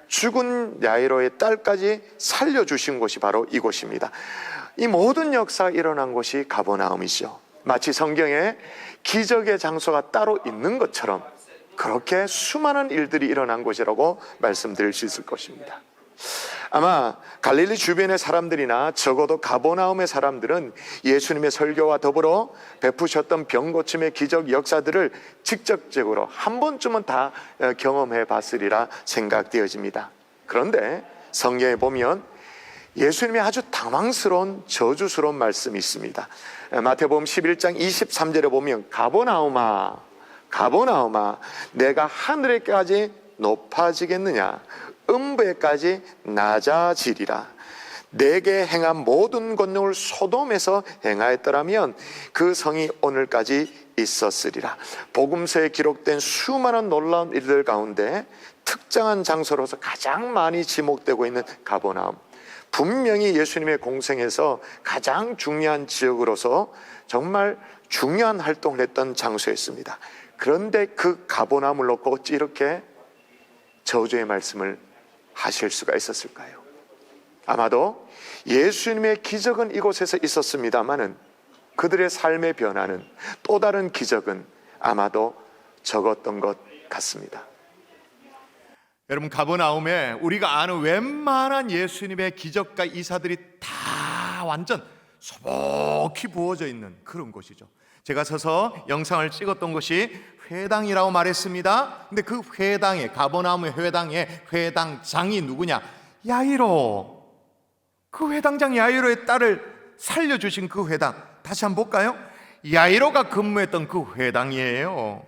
죽은 야이로의 딸까지 살려주신 곳이 바로 이곳입니다. 이 모든 역사가 일어난 곳이 가버나움이죠. 마치 성경에 기적의 장소가 따로 있는 것처럼 그렇게 수많은 일들이 일어난 곳이라고 말씀드릴 수 있을 것입니다. 아마 갈릴리 주변의 사람들이나 적어도 가버나움의 사람들은 예수님의 설교와 더불어 베푸셨던 병 고침의 기적 역사들을 직접적으로 한 번쯤은 다 경험해 봤으리라 생각되어집니다. 그런데 성경에 보면 예수님의 아주 당황스러운 저주스러운 말씀이 있습니다. 마태복음 11장 23절에 보면 가버나움아 내가 하늘에까지 높아지겠느냐, 음부에까지 낮아지리라. 내게 행한 모든 권능을 소돔에서 행하였더라면 그 성이 오늘까지 있었으리라. 복음서에 기록된 수많은 놀라운 일들 가운데 특정한 장소로서 가장 많이 지목되고 있는 가버나움, 분명히 예수님의 공생에서 가장 중요한 지역으로서 정말 중요한 활동을 했던 장소였습니다. 그런데 그 가버나움을 놓고 어찌 이렇게 저주의 말씀을 하실 수가 있었을까요? 아마도 예수님의 기적은 이곳에서 있었습니다마는 그들의 삶의 변화는, 또 다른 기적은 아마도 적었던 것 같습니다. 여러분, 가버나움에 우리가 아는 웬만한 예수님의 기적과 이사들이 다 완전 소복히 부어져 있는 그런 곳이죠. 제가 서서 영상을 찍었던 곳이 회당이라고 말했습니다. 근데 그 회당에, 가버나움의 회당에 회당장이 누구냐? 야이로. 그 회당장 야이로의 딸을 살려주신 그 회당, 다시 한번 볼까요? 야이로가 근무했던 그 회당이에요.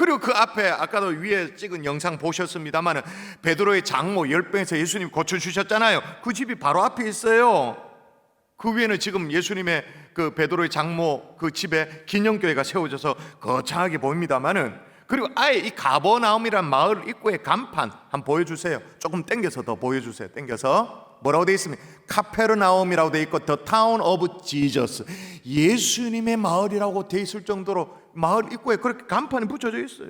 그리고 그 앞에 아까도 위에 찍은 영상 보셨습니다만 베드로의 장모 10병에서 예수님 고쳐주셨잖아요. 그 집이 바로 앞에 있어요. 그 위에는 지금 예수님의 그 베드로의 장모 그 집에 기념교회가 세워져서 거창하게 보입니다만은, 그리고 아예 이 가버나움이란 마을 입구의 간판 한번 보여주세요. 조금 당겨서 더 보여주세요. 당겨서 뭐라고 되어 있습니까? 카페르나움이라고 되어 있고 The Town of Jesus, 예수님의 마을이라고 되어 있을 정도로 마을 입구에 그렇게 간판이 붙여져 있어요.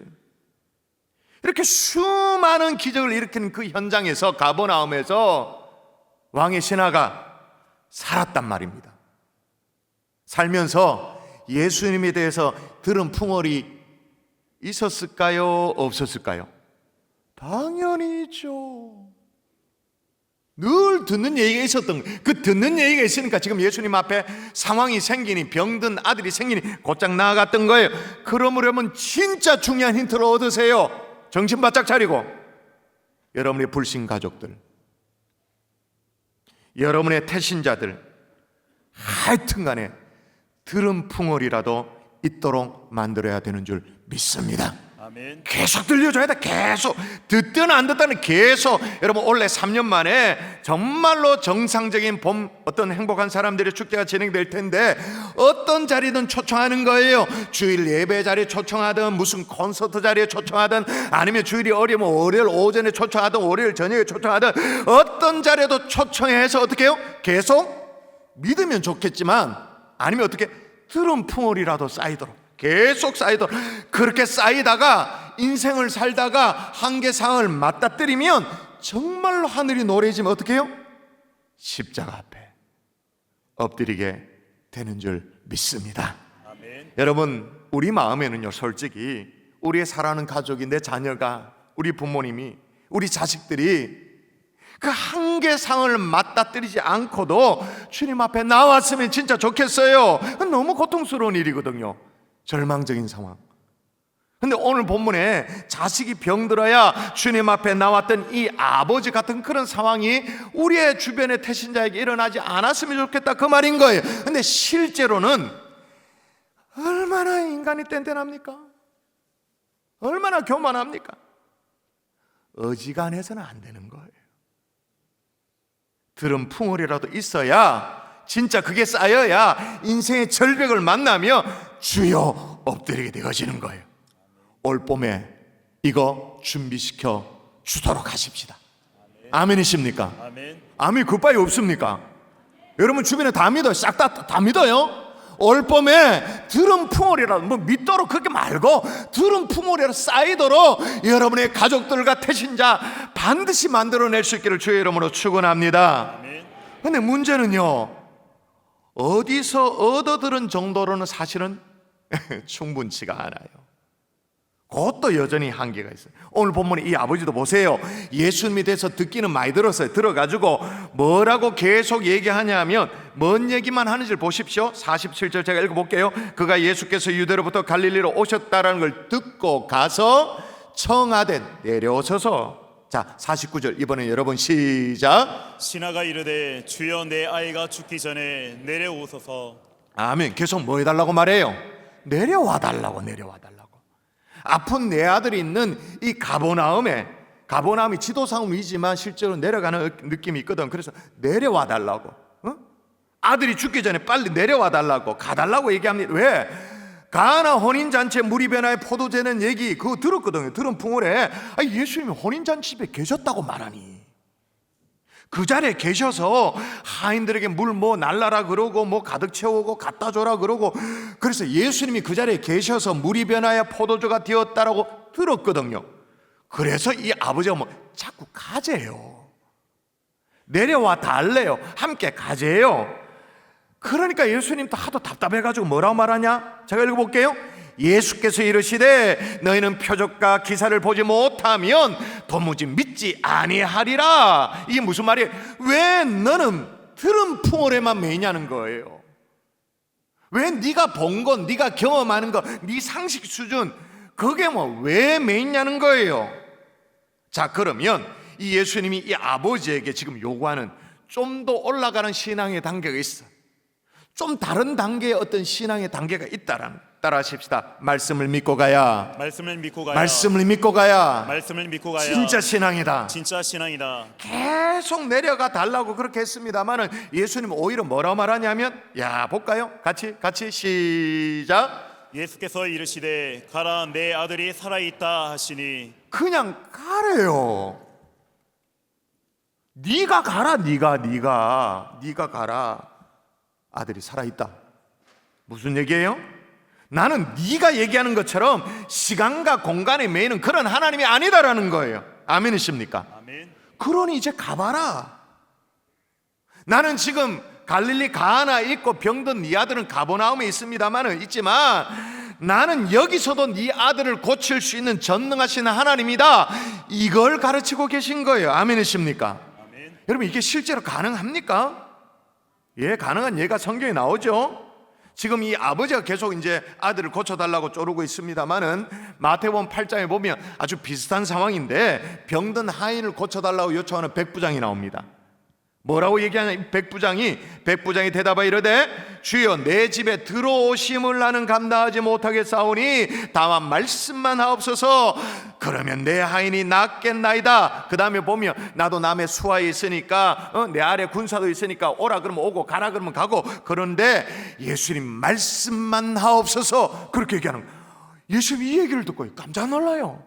이렇게 수많은 기적을 일으키는 그 현장에서, 가버나움에서 왕의 신하가 살았단 말입니다. 살면서 예수님에 대해서 들은 풍월이 있었을까요? 없었을까요? 당연히 있죠. 늘 듣는 얘기가 있었던, 그 듣는 얘기가 있으니까 지금 예수님 앞에 상황이 생기니, 병든 아들이 생기니 곧장 나아갔던 거예요. 그러려면 진짜 중요한 힌트를 얻으세요. 정신 바짝 차리고, 여러분의 불신 가족들, 여러분의 태신자들, 하여튼 간에 들은 풍월이라도 있도록 만들어야 되는 줄 믿습니다. 아멘. 계속 들려줘야 돼. 계속 듣든 안 듣든 계속. 여러분, 올해 3년 만에 정말로 정상적인 봄, 어떤 행복한 사람들의 축제가 진행될 텐데 어떤 자리든 초청하는 거예요. 주일 예배 자리에 초청하든, 무슨 콘서트 자리에 초청하든, 아니면 주일이 어려면 월요일 오전에 초청하든, 월요일 저녁에 초청하든, 어떤 자리에도 초청해서 어떻게 해요? 계속 믿으면 좋겠지만, 아니면 어떻게 들은 풍월이라도 쌓이도록, 계속 쌓이도록, 그렇게 쌓이다가 인생을 살다가 한계상을 맞닥뜨리면 정말로 하늘이 노래지면 어떻게 해요? 십자가 앞에 엎드리게 되는 줄 믿습니다. 아멘. 여러분, 우리 마음에는요, 솔직히 우리의 사랑하는 가족이, 내 자녀가, 우리 부모님이, 우리 자식들이 그 한계상을 맞닥뜨리지 않고도 주님 앞에 나왔으면 진짜 좋겠어요. 너무 고통스러운 일이거든요. 절망적인 상황. 근데 오늘 본문에 자식이 병들어야 주님 앞에 나왔던 이 아버지 같은 그런 상황이 우리의 주변의 태신자에게 일어나지 않았으면 좋겠다, 그 말인 거예요. 근데 실제로는 얼마나 인간이 뗀뗀합니까? 얼마나 교만합니까? 어지간해서는 안 되는 거예요. 들은 풍월이라도 있어야, 진짜 그게 쌓여야 인생의 절벽을 만나며 주여 엎드리게 되어지는 거예요. 올 봄에 이거 준비시켜 주도록 하십시다. 아멘이십니까? 아멘. 아멘. 굿바이 없습니까? 여러분 주변에 다 믿어요. 싹 다 믿어요. 올 봄에 들은 풍월이라도, 뭐 믿도록 그렇게 말고 들은 풍월이라도 쌓이도록 여러분의 가족들과 태신자 반드시 만들어낼 수 있기를 주의 이름으로 축원합니다. 근데 문제는요, 어디서 얻어들은 정도로는 사실은 충분치가 않아요. 그것도 여전히 한계가 있어요. 오늘 본문에 이 아버지도 보세요. 예수님에 대해서 듣기는 많이 들었어요. 들어가지고 뭐라고 계속 얘기하냐면, 뭔 얘기만 하는지를 보십시오. 47절 제가 읽어볼게요. 그가 예수께서 유대로부터 갈릴리로 오셨다라는 걸 듣고 가서 청하되 내려오셔서, 자 49절 이번에 여러분 시작. 신하가 이르되 주여 내 아이가 죽기 전에 내려오소서. 아멘. 계속 뭐 해달라고 말해요? 내려와 달라고, 내려와 달라고. 아픈 내 아들이 있는 이 가버나움이 지도상이지만 실제로 내려가는 느낌이 있거든. 그래서 내려와 달라고, 아들이 죽기 전에 빨리 내려와 달라고, 가달라고 얘기합니다. 왜? 가나 혼인잔치에 물이 변화에 포도되는 얘기 그거 들었거든요. 들은 풍월에 예수님이 혼인잔치 집에 계셨다고 말하니, 그 자리에 계셔서 하인들에게 물 뭐 날라라 그러고, 뭐 가득 채우고 갖다 줘라 그러고, 그래서 예수님이 그 자리에 계셔서 물이 변하여 포도주가 되었다라고 들었거든요. 그래서 이 아버지가 뭐 자꾸 가재요. 내려와 달래요. 함께 가재요. 그러니까 예수님도 하도 답답해가지고 뭐라고 말하냐? 제가 읽어볼게요. 예수께서 이르시되 너희는 표적과 기사를 보지 못하면 도무지 믿지 아니하리라. 이게 무슨 말이에요? 왜 너는 들은 풍월에만 매이냐는 거예요. 왜 네가 본 건, 네가 경험하는 거, 네 상식 수준, 그게 뭐 왜 매이냐는 거예요. 자, 그러면 이 예수님이 이 아버지에게 지금 요구하는 좀 더 올라가는 신앙의 단계가 있어. 좀 다른 단계의 어떤 신앙의 단계가 있다라는 거예요. 따라하십시다. 말씀을 믿고 가야. 말씀을 믿고 가야. 말씀을 믿고 가야. 말씀을 믿고 가야. 진짜 신앙이다. 진짜 신앙이다. 계속 내려가 달라고 그렇게 했습니다만은 예수님 오히려 뭐라고 말하냐면, 야 볼까요? 같이 시작. 예수께서 이르시되 가라 내 아들이 살아있다 하시니. 그냥 가래요. 네가 가라. 네가 가라. 아들이 살아있다. 무슨 얘기예요? 나는 네가 얘기하는 것처럼 시간과 공간에 매이는 그런 하나님이 아니다라는 거예요. 아멘이십니까? 아멘. 그러니 이제 가봐라. 나는 지금 갈릴리 가나 있고 병든 네 아들은 가버나움에 있지만 나는 여기서도 네 아들을 고칠 수 있는 전능하신 하나님이다. 이걸 가르치고 계신 거예요. 아멘이십니까? 아멘. 여러분, 이게 실제로 가능합니까? 예, 가능한 예가 성경에 나오죠. 지금 이 아버지가 계속 이제 아들을 고쳐달라고 쪼르고 있습니다만은 마태복음 8장에 보면 아주 비슷한 상황인데 병든 하인을 고쳐달라고 요청하는 백부장이 나옵니다. 뭐라고 얘기하냐? 이 백부장이 대답하여 이르되 주여 내 집에 들어오심을 나는 감당하지 못하겠사오니 다만 말씀만 하옵소서. 그러면 내 하인이 낫겠나이다. 그 다음에 보면 나도 남의 수하에 있으니까 내 아래 군사도 있으니까 오라 그러면 오고 가라 그러면 가고. 그런데 예수님 말씀만 하옵소서 그렇게 얘기하는 거예요. 예수님 이 얘기를 듣고 깜짝 놀라요.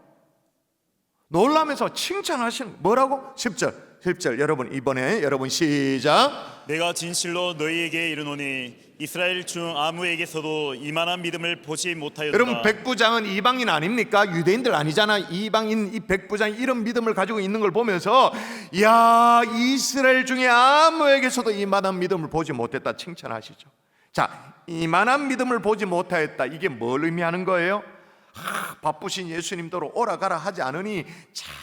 놀라면서 칭찬하시는 뭐라고? 10절 여러분 이번에 여러분 시작. 내가 진실로 너희에게 이르노니 이스라엘 중 아무에게서도 이만한 믿음을 보지 못하였다. 여러분 백부장은 이방인 아닙니까? 유대인들 아니잖아. 이방인 이 백부장이 이런 믿음을 가지고 있는 걸 보면서 야 이스라엘 중에 아무에게서도 이만한 믿음을 보지 못했다 칭찬하시죠. 자, 이만한 믿음을 보지 못하였다. 이게 뭘 의미하는 거예요? 바쁘신 예수님도로 오라 가라 하지 않으니 참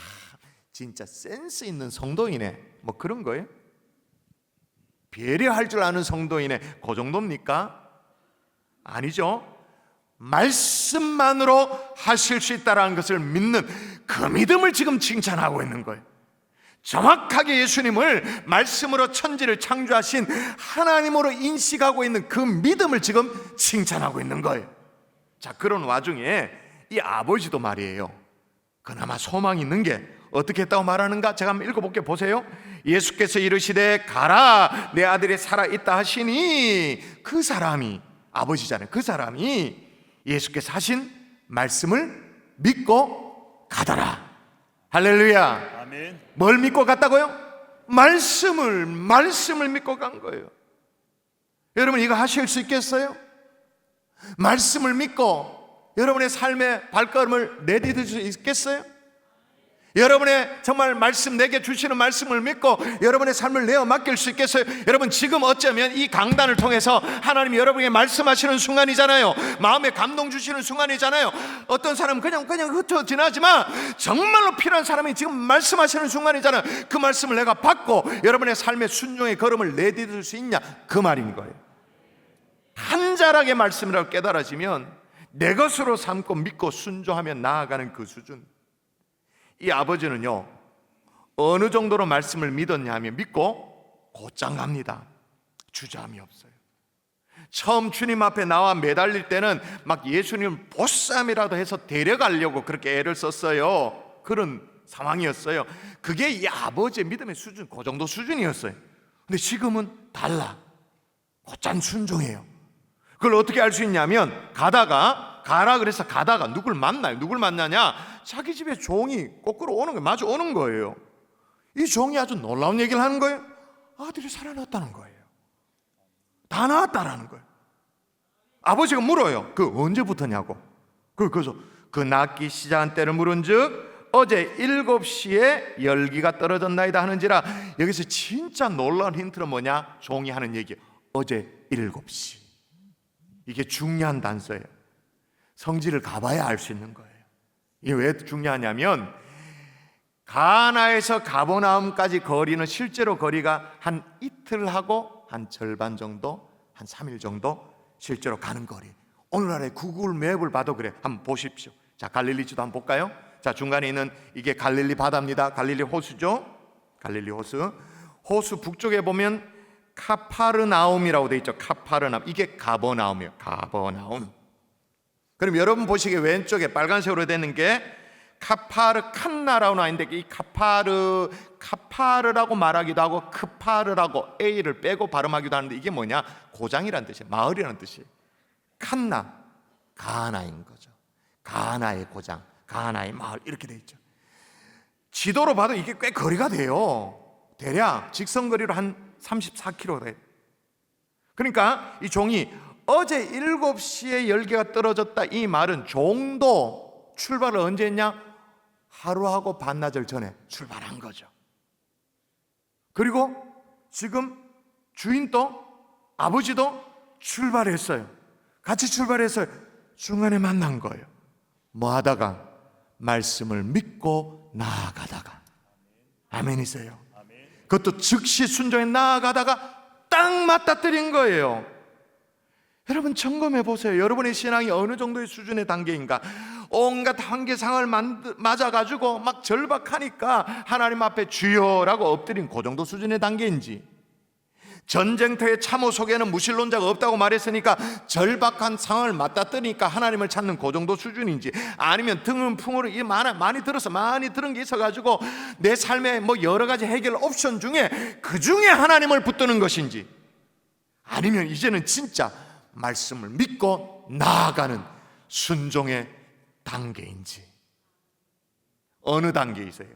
진짜 센스 있는 성도이네 뭐 그런 거예요? 배려할 줄 아는 성도이네 그 정도입니까? 아니죠. 말씀만으로 하실 수 있다는 것을 믿는 그 믿음을 지금 칭찬하고 있는 거예요. 정확하게 예수님을 말씀으로 천지를 창조하신 하나님으로 인식하고 있는 그 믿음을 지금 칭찬하고 있는 거예요. 자, 그런 와중에 이 아버지도 말이에요. 그나마 소망이 있는 게 어떻게 했다고 말하는가? 제가 한번 읽어볼게요. 보세요. 예수께서 이르시되 가라 내 아들이 살아있다 하시니 그 사람이 아버지잖아요. 그 사람이 예수께서 하신 말씀을 믿고 가더라. 할렐루야. 아멘. 뭘 믿고 갔다고요? 말씀을 믿고 간 거예요. 여러분 이거 하실 수 있겠어요? 말씀을 믿고 여러분의 삶의 발걸음을 내디딜 수 있겠어요? 여러분의 정말 말씀 내게 주시는 말씀을 믿고 여러분의 삶을 내어 맡길 수 있겠어요? 여러분 지금 어쩌면 이 강단을 통해서 하나님이 여러분에게 말씀하시는 순간이잖아요. 마음에 감동 주시는 순간이잖아요. 어떤 사람은 그냥 흩어 지나지만 정말로 필요한 사람이 지금 말씀하시는 순간이잖아요. 그 말씀을 내가 받고 여러분의 삶의 순종의 걸음을 내디딜 수 있냐 그 말인 거예요. 한 자락의 말씀이라고 깨달아지면 내 것으로 삼고 믿고 순종하며 나아가는 그 수준. 이 아버지는요 어느 정도로 말씀을 믿었냐 하면 믿고 곧장 갑니다. 주저함이 없어요. 처음 주님 앞에 나와 매달릴 때는 막 예수님을 보쌈이라도 해서 데려가려고 그렇게 애를 썼어요. 그런 상황이었어요. 그게 이 아버지의 믿음의 수준, 그 정도 수준이었어요. 근데 지금은 달라. 곧장 순종해요. 그걸 어떻게 알 수 있냐면 가라 그래서 가다가 누굴 만나요. 누굴 만나냐? 자기 집에 종이 거꾸로 오는 거예요. 마주 오는 거예요. 이 종이 아주 놀라운 얘기를 하는 거예요. 아들이 살아났다는 거예요. 다 나았다라는 거예요. 아버지가 물어요. 그 언제부터냐고. 그래서 그 낫기 시작한 때를 물은즉 어제 7시에 열기가 떨어졌나이다 하는지라. 여기서 진짜 놀라운 힌트는 뭐냐? 종이 하는 얘기예요. 어제 7시. 이게 중요한 단서예요. 성지를 가봐야 알 수 있는 거예요. 이게 왜 중요하냐면 가나에서 가버나움까지 거리는 실제로 거리가 한 이틀하고 한 절반 정도, 한 3일 정도 실제로 가는 거리. 오늘날의 구글 맵을 봐도 그래. 한번 보십시오. 자, 갈릴리 지도 한번 볼까요? 자, 중간에 있는 이게 갈릴리 바다입니다. 갈릴리 호수죠. 갈릴리 호수. 호수 북쪽에 보면 카파르나움이라고 돼 있죠. 카파르나움. 이게 가버나움이에요. 가버나움. 그럼 여러분 보시기에 왼쪽에 빨간색으로 되는 게 카파르 칸나라고 나와 있는데, 이 카파르라고 말하기도 하고 크파르라고 A를 빼고 발음하기도 하는데, 이게 뭐냐? 고장이란 뜻이에요. 마을이라는 뜻이에요. 칸나, 가나인 거죠. 가나의 고장, 가나의 마을, 이렇게 돼 있죠. 지도로 봐도 이게 꽤 거리가 돼요. 대략 직선거리로 한 34km 돼요. 그러니까 이 종이 어제 7시에 열개가 떨어졌다, 이 말은 종도 출발을 언제 했냐? 하루하고 반나절 전에 출발한 거죠. 그리고 지금 주인도, 아버지도 출발했어요. 같이 출발했어요. 중간에 만난 거예요. 뭐 하다가? 말씀을 믿고 나아가다가. 아멘이세요? 그것도 즉시 순종해 나아가다가 딱 맞닥뜨린 거예요. 여러분 점검해 보세요. 여러분의 신앙이 어느 정도의 수준의 단계인가? 온갖 한계상을 맞아가지고 막 절박하니까 하나님 앞에 주여라고 엎드린 그 정도 수준의 단계인지, 전쟁터의 참호 속에는 무신론자가 없다고 말했으니까 절박한 상황을 맞닥뜨리니까 하나님을 찾는 그 정도 수준인지, 아니면 등은 풍으로 많이 들은 게 있어가지고 내 삶에 뭐 여러 가지 해결 옵션 중에 그 중에 하나님을 붙드는 것인지, 아니면 이제는 진짜 말씀을 믿고 나아가는 순종의 단계인지, 어느 단계이세요?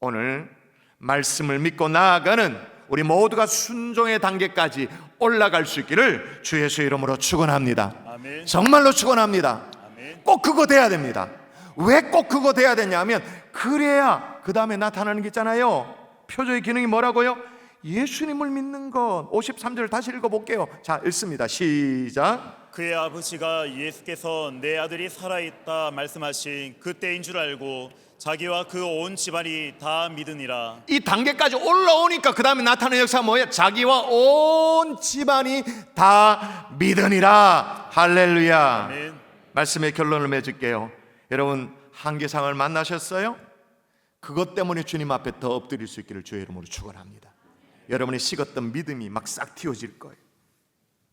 오늘 말씀을 믿고 나아가는 우리 모두가 순종의 단계까지 올라갈 수 있기를 주 예수의 이름으로 축원합니다. 아멘. 정말로 축원합니다. 아멘. 꼭 그거 돼야 됩니다. 왜 꼭 그거 돼야 되냐면, 그래야 그 다음에 나타나는 게 있잖아요. 표적의 기능이 뭐라고요? 예수님을 믿는 것. 53절 다시 읽어볼게요. 자, 읽습니다. 시작. 그의 아버지가 예수께서 내 아들이 살아있다 말씀하신 그때인 줄 알고 자기와 그 온 집안이 다 믿으니라. 이 단계까지 올라오니까 그 다음에 나타나는 역사가 뭐예요? 자기와 온 집안이 다 믿으니라. 할렐루야. 아멘. 말씀의 결론을 맺을게요. 여러분, 한계상을 만나셨어요? 그것 때문에 주님 앞에 더 엎드릴 수 있기를 주의 이름으로 축원합니다. 여러분의 식었던 믿음이 막 싹 틔워질 거예요.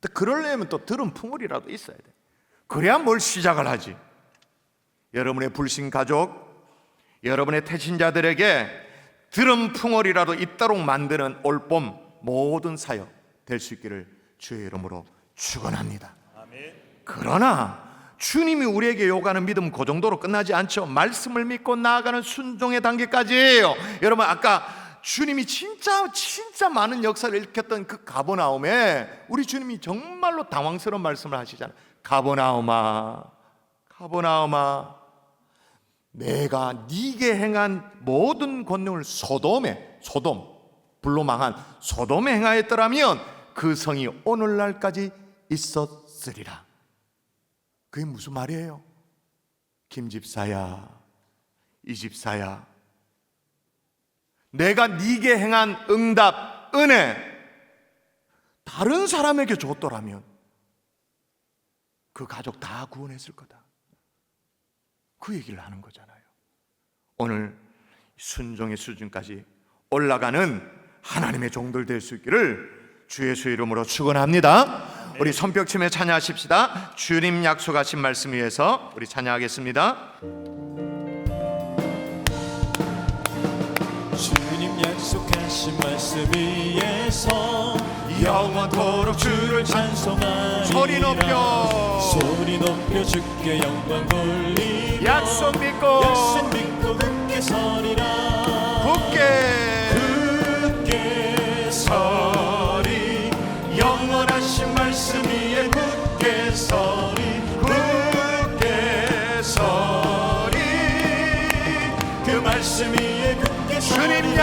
또 그러려면 또 들은 풍월이라도 있어야 돼. 그래야 뭘 시작을 하지. 여러분의 불신 가족, 여러분의 태신자들에게 들은 풍월이라도 있도록 만드는 올봄 모든 사역 될 수 있기를 주의 이름으로 축원합니다. 아멘. 그러나 주님이 우리에게 요구하는 믿음 그 정도로 끝나지 않죠. 말씀을 믿고 나아가는 순종의 단계까지예요. 여러분, 아까 주님이 진짜 많은 역사를 일으켰던 그 가버나움에 우리 주님이 정말로 당황스러운 말씀을 하시잖아요. 가버나움아, 가버나움아, 내가 네게 행한 모든 권능을 소돔, 불로 망한 소돔에 행하였더라면 그 성이 오늘날까지 있었으리라. 그게 무슨 말이에요? 김집사야, 이집사야, 내가 네게 행한 응답, 은혜 다른 사람에게 줬더라면 그 가족 다 구원했을 거다. 그 얘기를 하는 거잖아요. 오늘 순종의 수준까지 올라가는 하나님의 종들 될 수 있기를 주 예수의 이름으로 축원합니다. 우리 손뼉치며 찬양하십시다. 주님 약속하신 말씀 위해서 우리 찬양하겠습니다. 주님 약속하신 말씀 위에서 영원토록 주를 찬송하리라. 소리 높여 주께 영광 돌리라. 약속 믿고 굳게 서리라. 굳게 서리. 영원하신 말씀 위에 굳게 서리. 굳게 서리. 그 말씀 위에 굳게 서리. 주님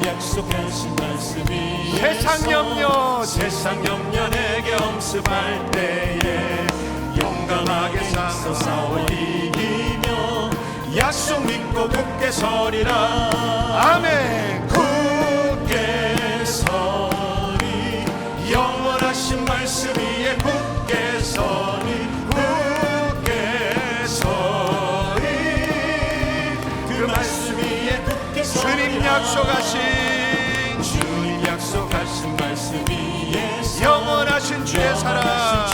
약속하신 말씀 위에 세상 염려 내게 엄습할 때에 용감하게 싸워 이기며 약속 믿고 굳게 서리라. 아멘. 굳게 서리. 영원하신 말씀 위에 굳게 서리. 굳게 서리. 그 말씀 위에 굳게 서리. 주님 약속하신 말씀 위에 영원하신 주의 사랑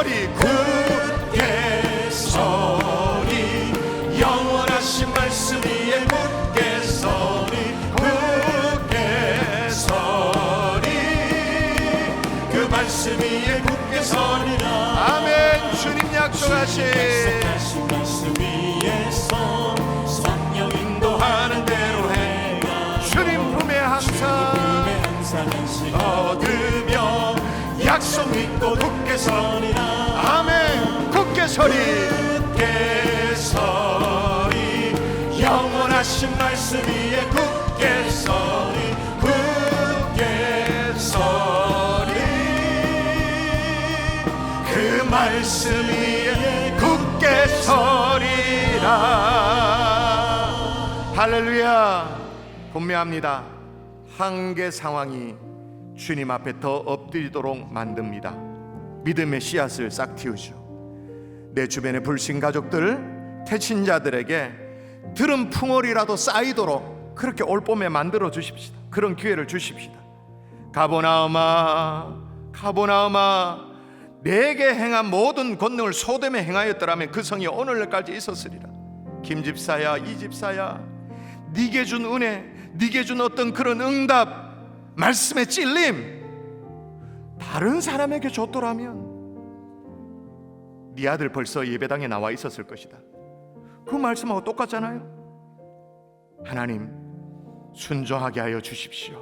서리 굳게 서리 영원하신 말씀 위에 굳게 서리 굳게 서리 그 말씀 위에 굳게 서리라. 아멘. 주님 약속하신 말씀 위에서 성령 인도하는 대로 해. 주님 품에 항상 얻으며 약속 믿고 굳게 서리라. 아멘. 굳게 서리 굳게 서리 영원하신 말씀 위에 굳게 서리 굳게 서리 그 말씀 위에 굳게 서리라. 할렐루야. 분명합니다. 한계 상황이 주님 앞에 더 엎드리도록 만듭니다. 믿음의 씨앗을 싹 틔우죠. 내 주변의 불신 가족들, 태친자들에게 들은 풍월이라도 쌓이도록 그렇게 올봄에 만들어 주십시다. 그런 기회를 주십시다. 가버나움아, 가버나움아, 내게 행한 모든 권능을 소돔에 행하였더라면 그 성이 오늘날까지 있었으리라. 김집사야, 이집사야, 네게 준 은혜, 네게 준 어떤 그런 응답, 말씀의 찔림, 다른 사람에게 줬더라면 네 아들 벌써 예배당에 나와 있었을 것이다. 그 말씀하고 똑같잖아요. 하나님, 순종하게 하여 주십시오.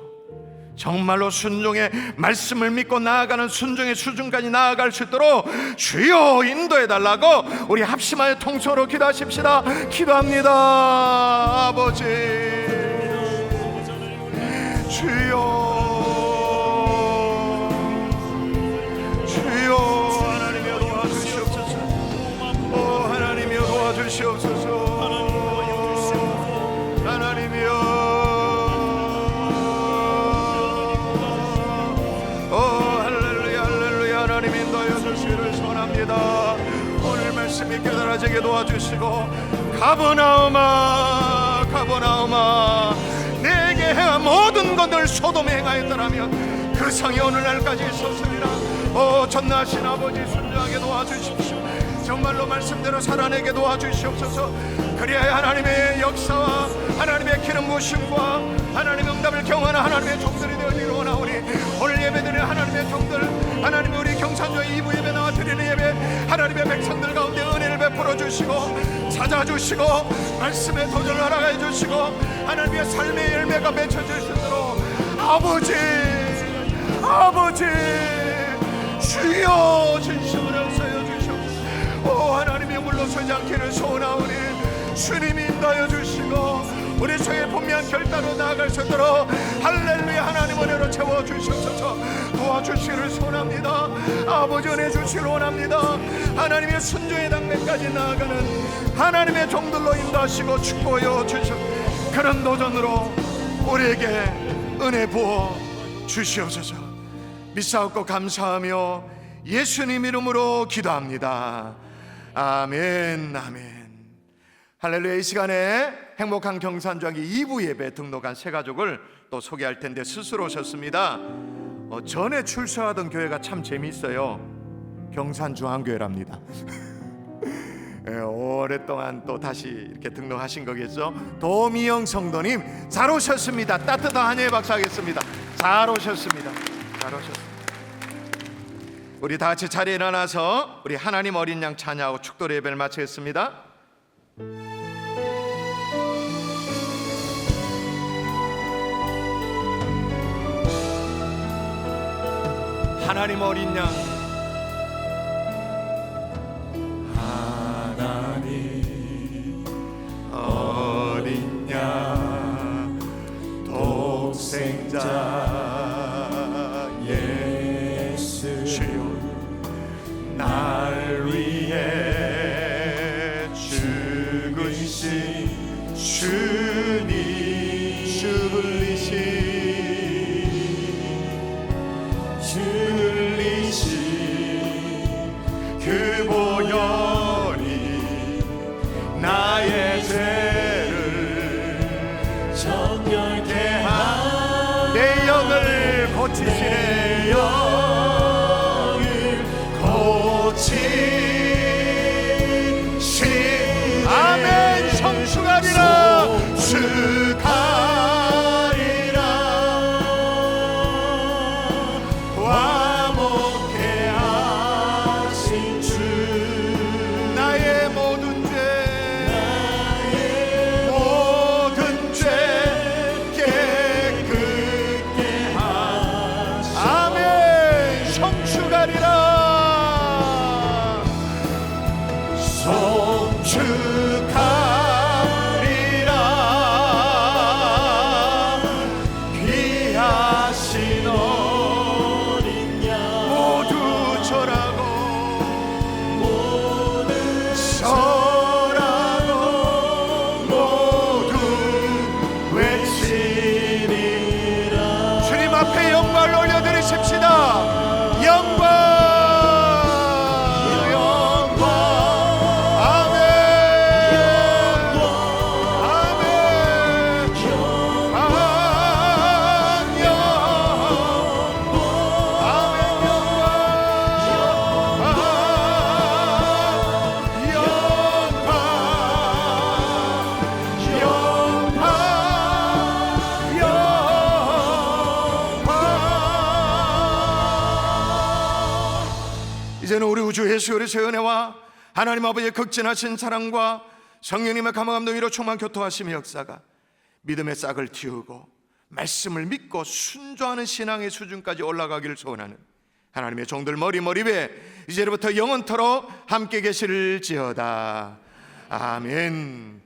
정말로 순종의 말씀을 믿고 나아가는 순종의 수준까지 나아갈 수 있도록 주여 인도해 달라고 우리 합심하여 통성으로 기도하십시다. 기도합니다. 아버지 주여, 주여, 하나님이여 도와주시옵소서. 오 하나님이여 도와주시옵소서. 하나님이여, 오 할렐루야, 할렐루야. 하나님 인도하여 주시기를 소원합니다. 오늘 말씀이 깨달아지게 도와주시고, 가버나움아, 가버나움아, 내게 행한 모든 것을 소돔에 행하였더라면 그 성이 오늘날까지 있었으리라. 오 전능하신 아버지, 순종하게 도와주십시오. 정말로 말씀대로 살아내게 도와주시옵소서. 그리하여 하나님의 역사와 하나님의 기름 부으심과 하나님의 응답을 경험하는 하나님의 종들이 되어지기를 원하오니, 오늘 예배드리는 하나님의 종들, 하나님 우리 경산조 2부 예배 나와 드리는 예배, 하나님의 백성들 가운데 은혜를 베풀어 주시고 찾아주시고 말씀의 도전을 허락해 주시고 하나님의 삶의 열매가 맺혀질 수 있도록 아버지, 아버지 주여 진심으로 역사여 주시옵소서. 오 하나님이 물러서지 않기를 소원하오니 주님이 인도하여 주시고 우리 성의 분명한 결단으로 나아갈 수 있도록 할렐루야 하나님 은혜로 채워주시옵소서. 도와주시기를 소원합니다. 아버지 은혜 주시기를 원합니다. 하나님의 순종의 당면까지 나아가는 하나님의 종들로 인도하시고 축복하여 주시옵소서. 그런 도전으로 우리에게 은혜 부어 주시옵소서. 믿사옵고 감사하며 예수님 이름으로 기도합니다. 아멘, 아멘. 할렐루야. 이 시간에 행복한 경산주하기 2부 예배 등록한 새 가족을 또 소개할 텐데 스스로 오셨습니다. 전에 출석하던 교회가 참 재미있어요. 경산중앙교회랍니다. 오랫동안 또 다시 이렇게 등록하신 거겠죠. 도미영 성도님 잘 오셨습니다. 따뜻한 한예의 박수 하겠습니다. 잘 오셨습니다. 잘 오셨습니다. 우리 다 같이 자리에 일어나서 우리 하나님 어린 양 찬양하고 축도 예배를 마치겠습니다. 하나님 어린 양, 하나님 어린 양 독생자 예수 주여 날 위해 죽으신 주님 줄리신 송축하리라 귀하신 어린 양 모두 절하고 모두 외치리라. 주님 앞에 영광을 올려드리십시다. 영광, 영광, 아멘, 아멘, 영광, 이제는 우리 우주 예수 그리스도의 은혜와 하나님 아버지의 극진하신 사랑과 성령님의 감화 감동으로 충만 교통하심의 역사가 믿음의 싹을 틔우고 말씀을 믿고 순종하는 신앙의 수준까지 올라가기를 소원하는 하나님의 종들 머리머리에 이제부터 영원토록 함께 계실지어다. 아멘.